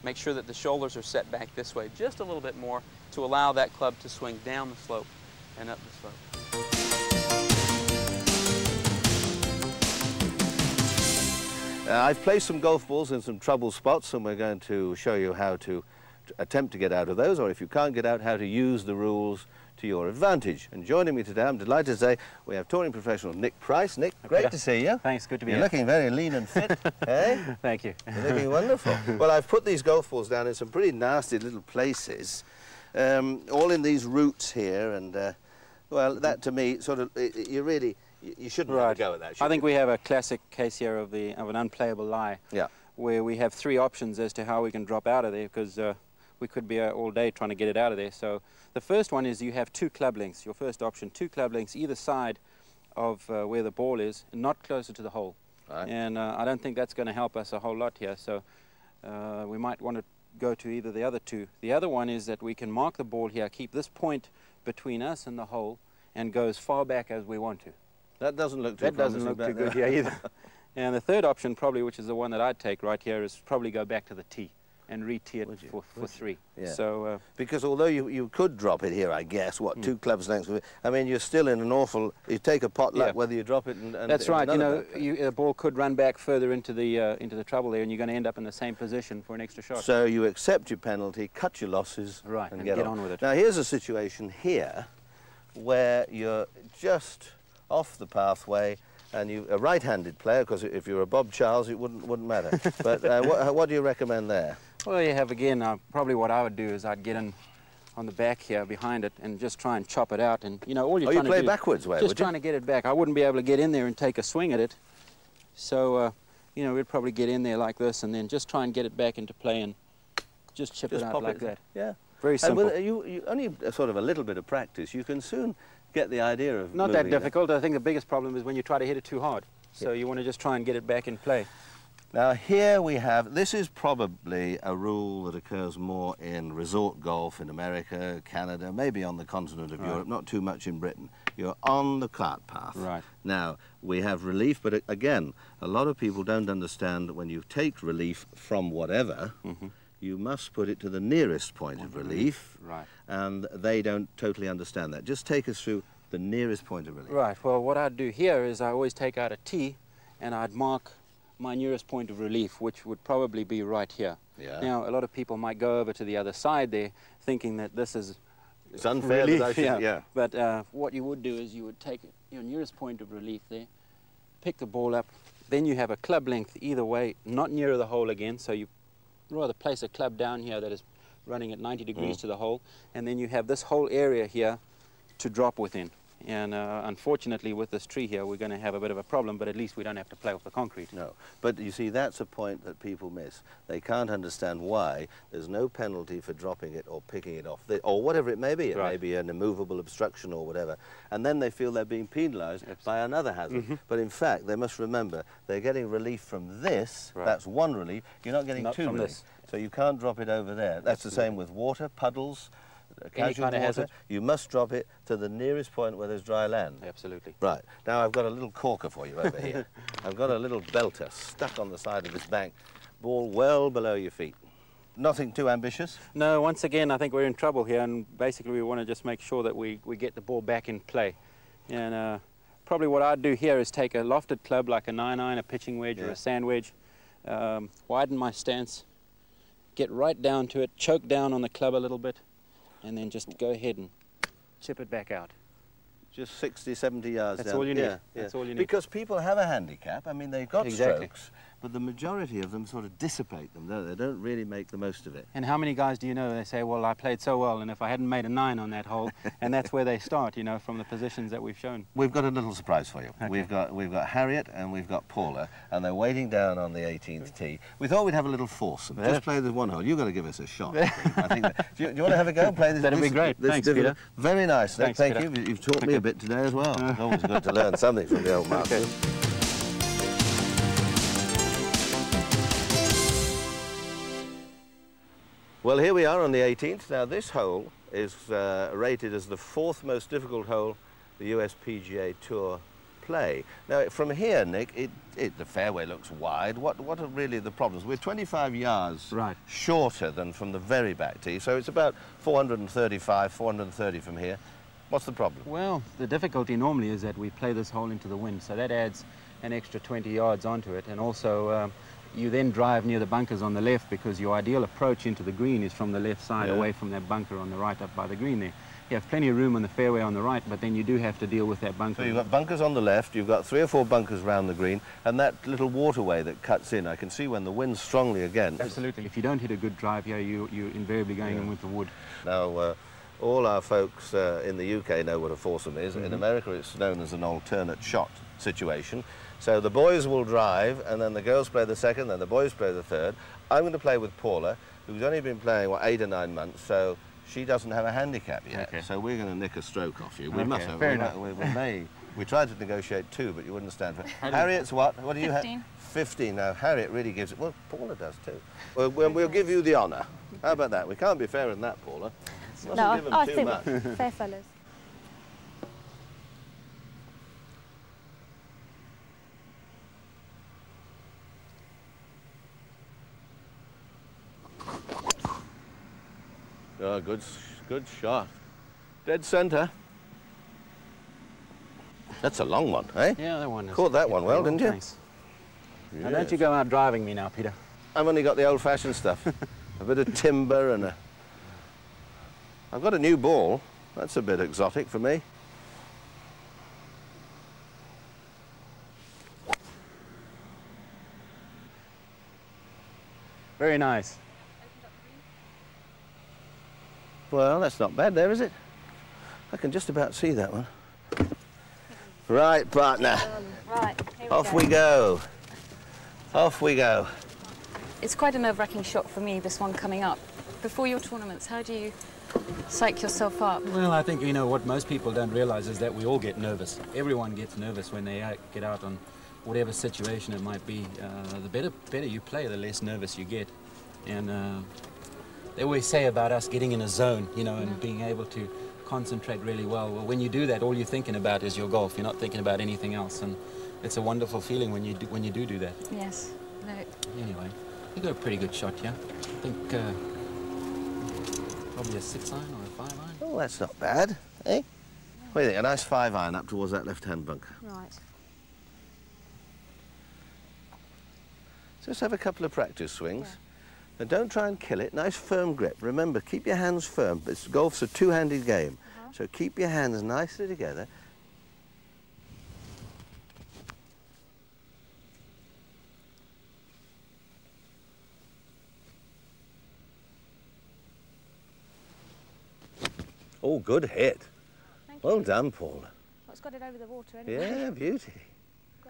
make sure that the shoulders are set back this way just a little bit more to allow that club to swing down the slope and up the slope. I've placed some golf balls in some trouble spots, and we're going to show you how to attempt to get out of those, or if you can't get out, how to use the rules to your advantage. And joining me today, I'm delighted to say, we have touring professional Nick Price. Nick, great to see you. Thanks, good to be here. You're looking very lean and fit, eh? Thank you. You're looking wonderful. Well, I've put these golf balls down in some pretty nasty little places, all in these roots here, and well, that to me, sort of, you shouldn't have a go at that. I think we have a classic case here of an unplayable lie. Yeah. Where we have three options as to how we can drop out of there, because we could be all day trying to get it out of there. So the first one is you have 2 club lengths. Your first option, 2 club lengths either side of where the ball is, and not closer to the hole. Right. And I don't think that's going to help us a whole lot here. So we might want to go to either the other 2. The other one is that we can mark the ball here, keep this point between us and the hole, and go as far back as we want to. That doesn't look too good here either. And the third option, probably, which is the one that I'd take right here, is probably go back to the tee and re-tee it for 3. Yeah. So, because although you could drop it here, I guess, 2 clubs lengths, I mean, you're still in an awful, you take a potluck whether you drop it and that's right, you know, the ball could run back further into the trouble there, and you're going to end up in the same position for an extra shot. So you accept your penalty, cut your losses, right, and get on with it. Now here's a situation here where you're just off the pathway, and you're a right-handed player, because if you're a Bob Charles, it wouldn't matter. But what do you recommend there? Well, you have, again, probably what I would do is I'd get in on the back here behind it and just try and chop it out. And, you know, all you're trying to do... you play backwards way, just trying to get it back. I wouldn't be able to get in there and take a swing at it. So, you know, we'd probably get in there like this and then just try and get it back into play and just chip it out like that. Yeah. Very simple. And you only sort of a little bit of practice, you can soon get the idea of not that difficult. I think the biggest problem is when you try to hit it too hard. So you want to just try and get it back in play. Now here we have, this is probably a rule that occurs more in resort golf in America, Canada, maybe on the continent of Europe, not too much in Britain. You're on the cart path. Right. Now, we have relief, but again, a lot of people don't understand that when you take relief from whatever, you must put it to the nearest point of relief, right. And they don't totally understand that. Just take us through the nearest point of relief. Right, well, what I'd do here is I always take out a tee and I'd mark my nearest point of relief, which would probably be right here. Yeah. Now, a lot of people might go over to the other side there thinking that this is it's unfair relief, that I should, yeah. But what you would do is you would take your nearest point of relief there, pick the ball up, then you have a club length either way, not nearer the hole again, so you rather place a club down here that is running at 90 degrees to the hole, and then you have this whole area here to drop within. And unfortunately with this tree here we're going to have a bit of a problem, but at least we don't have to play off the concrete. No, but you see that's a point that people miss. They can't understand why there's no penalty for dropping it or picking it off, or whatever it may be. It may be an immovable obstruction or whatever, and then they feel they're being penalised by another hazard. But in fact they must remember they're getting relief from this, that's one relief, you're not getting two relief. So you can't drop it over there. That's the same with water, puddles, casual water. You must drop it to the nearest point where there's dry land. Absolutely. Right. Now I've got a little corker for you over here. I've got a little belter stuck on the side of this bank, ball well below your feet. Nothing too ambitious? No, once again I think we're in trouble here, and basically we want to just make sure that we get the ball back in play. And probably what I'd do here is take a lofted club like a 9-iron, a pitching wedge or a sand wedge, widen my stance, get right down to it, choke down on the club a little bit, and then just go ahead and chip it back out. Just 60, 70 yards down. That's all you need. That's all you need. Because people have a handicap. I mean, they've got strokes, but the majority of them sort of dissipate them, don't they? They don't really make the most of it. And how many guys do you know, they say, well, I played so well, and if I hadn't made a 9 on that hole, and that's where they start, you know, from the positions that we've shown. We've got a little surprise for you. Okay. We've got Harriet and we've got Paula, and they're waiting down on the 18th tee. We thought we'd have a little foursome. Just play this one hole. You've got to give us a shot. I think that, do you want to have a go and play this? That'd be great. Thanks, Peter. Very nice. Thanks, Thank Peter. you. You've taught me a bit today as well. It's always good to learn something from the old master. Okay. Well, here we are on the 18th. Now, this hole is rated as the 4th most difficult hole the US PGA Tour play. Now, from here, Nick, the fairway looks wide. What are really the problems? We're 25 yards shorter than from the very back tee, so it's about 435, 430 from here. What's the problem? Well, the difficulty normally is that we play this hole into the wind, so that adds an extra 20 yards onto it. And also, you then drive near the bunkers on the left because your ideal approach into the green is from the left side, away from that bunker on the right up by the green there. You have plenty of room on the fairway on the right, but then you do have to deal with that bunker. So you've got bunkers on the left, you've got 3 or 4 bunkers round the green, and that little waterway that cuts in. I can see when the wind's strongly against. Absolutely. If you don't hit a good drive here, you're invariably going in with the wood. Now, all our folks in the UK know what a foursome is. In America, it's known as an alternate shot situation. So the boys will drive, and then the girls play the second, then the boys play the third. I'm going to play with Paula, who's only been playing, what, 8 or 9 months, so she doesn't have a handicap yet. Okay. So we're going to nick a stroke off you. We must have. Fair enough. We tried to negotiate 2, but you wouldn't stand for it. Harriet's what? What do you have? 15. 15. Now, Harriet really gives it. Well, Paula does too. Well, we'll give you the honour. How about that? We can't be fairer than that, Paula. No, give them I too think much. fair fellas. Oh, good shot. Dead centre. That's a long one, eh? Yeah, that one is. Caught that one well, didn't you? Thanks. Now, don't you go out driving me now, Peter. I've only got the old-fashioned stuff. A bit of timber and a... I've got a new ball. That's a bit exotic for me. Very nice. Well, that's not bad there, is it? I can just about see that one. Right, partner. Right, Off we go. Off we go. It's quite a nerve-wracking shot for me, this one coming up. Before your tournaments, how do you psych yourself up? Well, I think, you know, what most people don't realize is that we all get nervous. Everyone gets nervous when they get out on whatever situation it might be. The better you play, the less nervous you get. And they always say about us getting in a zone, you know, and being able to concentrate really well. Well, when you do that, all you're thinking about is your golf. You're not thinking about anything else, and it's a wonderful feeling when you do that. Yes. No. Anyway, you got a pretty good shot, yeah? I think probably a 6-iron or a 5-iron. Oh, that's not bad, eh? What do you think? A nice 5-iron up towards that left-hand bunker. Right. Just have a couple of practice swings. Yeah. And don't try and kill it. Nice firm grip. Remember, keep your hands firm. Golf's a two-handed game. So keep your hands nicely together. Oh, good hit. Well done, Paula. Well, it's got it over the water anyway. Yeah, beauty.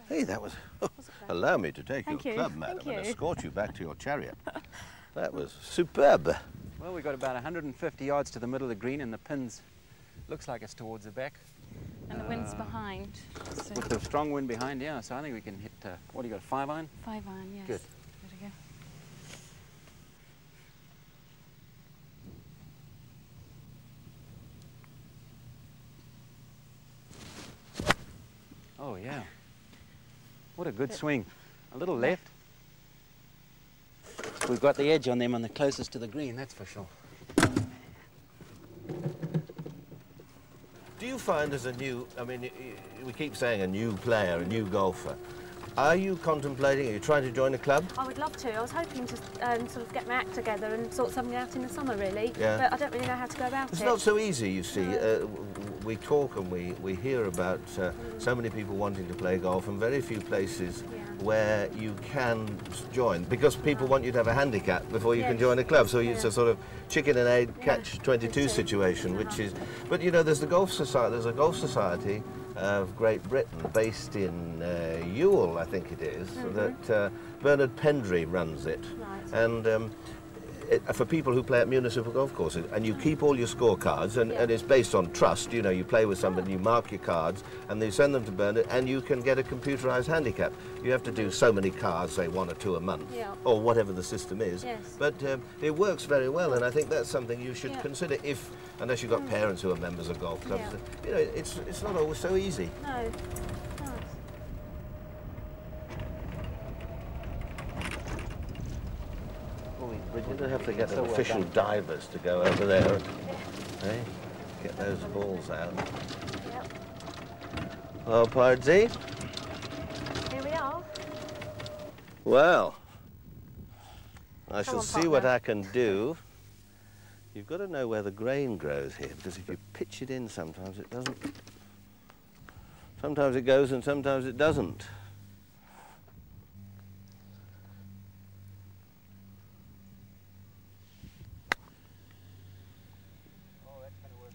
Hey, that was... allow me to take Thank your you. club, madam, Thank and you. escort you back to your chariot. That was superb. Well, we've got about 150 yards to the middle of the green, and the pins looks like it's towards the back. And the wind's behind. So. With the strong wind behind, yeah, so I think we can hit, what do you got, 5-iron? 5-iron, yes. Good. There we go. Oh, yeah. What a good swing. A little left. We've got the edge on them on the closest to the green, that's for sure. Do you find as a new, I mean, we keep saying a new player, a new golfer, are you contemplating, are you trying to join a club? I would love to. I was hoping to sort of get my act together and sort something out in the summer, really. Yeah. But I don't really know how to go about it. It's not so easy, you see. We talk and we hear about so many people wanting to play golf and very few places where you can join, because people want you to have a handicap before you can join a club. So it's a sort of chicken and egg catch-22 situation, which is... But, you know, there's a golf society of Great Britain, based in Ewell, I think it is, that Bernard Pendry runs it. Right. And for people who play at municipal golf courses, and you keep all your scorecards, and it's based on trust. You know, you play with somebody, you mark your cards, and they send them to Bernard, and you can get a computerized handicap. You have to do so many cards, say 1 or 2 a month, or whatever the system is. Yes. But it works very well, and I think that's something you should consider if, unless you've got parents who are members of golf clubs. You know, it's not always so easy. No. We're going to have to get some official divers to go over there and get those balls out. Well, Pardsy, Here Well, I shall on, see what I can do. You've got to know where the grain grows here, because if you pitch it in, sometimes it doesn't. Sometimes it goes and sometimes it doesn't.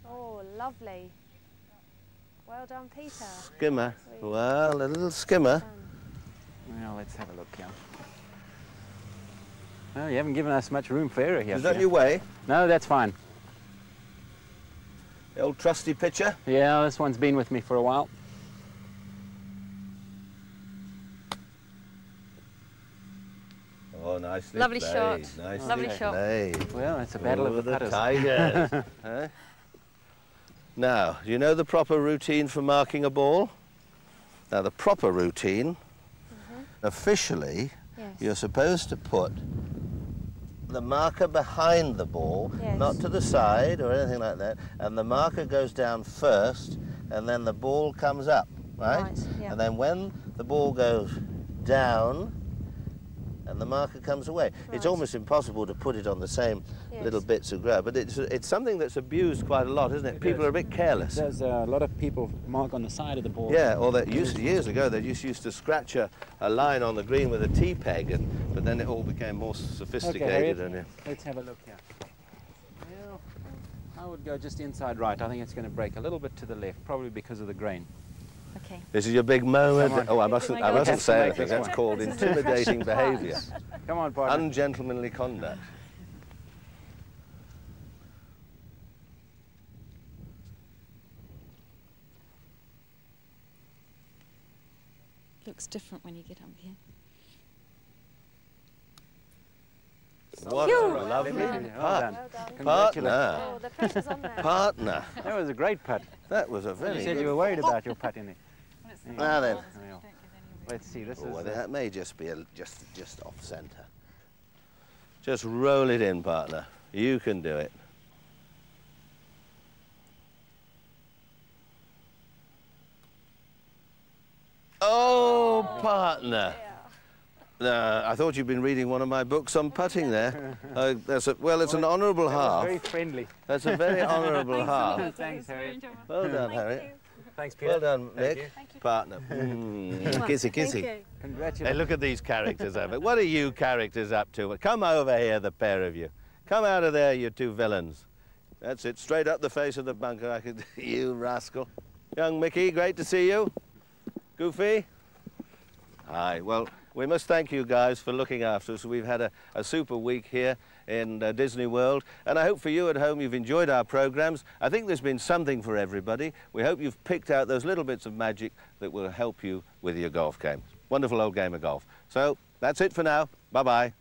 Oh, lovely. Well done, Peter. Skimmer. Well, a little skimmer. Well, let's have a look here. Well, you haven't given us much room for error here. Is that your way? No, that's fine. The old trusty pitcher? Yeah, this one's been with me for a while. Oh, nicely Lovely played. shot. Nicely Lovely shot. played. Well, it's a battle of the putters. Tigers. Huh? Now, do you know the proper routine for marking a ball? Now, the proper routine, officially, you're supposed to put the marker behind the ball, not to the side or anything like that, and the marker goes down first, and then the ball comes up, right? Yeah. And then when the ball goes down, and the marker comes away. It's almost impossible to put it on the same little bits of grab, but it's something that's abused quite a lot, isn't it? People are a bit careless. There's a lot of people mark on the side of the ball. Yeah, or that years ago they just used to scratch a line on the green with a T-peg, but then it all became more sophisticated. Okay, let's have a look here. Well, I would go just inside right. I think it's going to break a little bit to the left, probably because of the grain. Okay. This is your big moment. Oh, I mustn't say anything. That's That's called intimidating behaviour. Come on, partner. Ungentlemanly conduct. Looks different when you get up here. What a lovely putt. Partner. Oh, the pressure's on there. Partner. That was a great putt. That was a very You said good. you were worried about your putt in there. Now then. Well, let's see. This Oh, is. that may just be just off centre. Just roll it in, partner. You can do it. Oh, partner. I thought you'd been reading one of my books on putting there. Well, it's an honourable half. Very friendly. That's a very honourable half. Thanks, Harry. Well done, Harry. Thanks, Peter. Well done, Thank Nick. you. Partner. Kissy, kissy. Congratulations. Hey, look at these characters over. What are you characters up to? Come over here, the pair of you. Come out of there, you two villains. That's it, straight up the face of the bunker. I could, you rascal. Young Mickey, great to see you. Goofy. Hi, well, we must thank you guys for looking after us. We've had a super week here in Disney World, and I hope for you at home you've enjoyed our programs. I think there's been something for everybody. We hope you've picked out those little bits of magic that will help you with your golf game. Wonderful old game of golf. So, that's it for now. Bye-bye.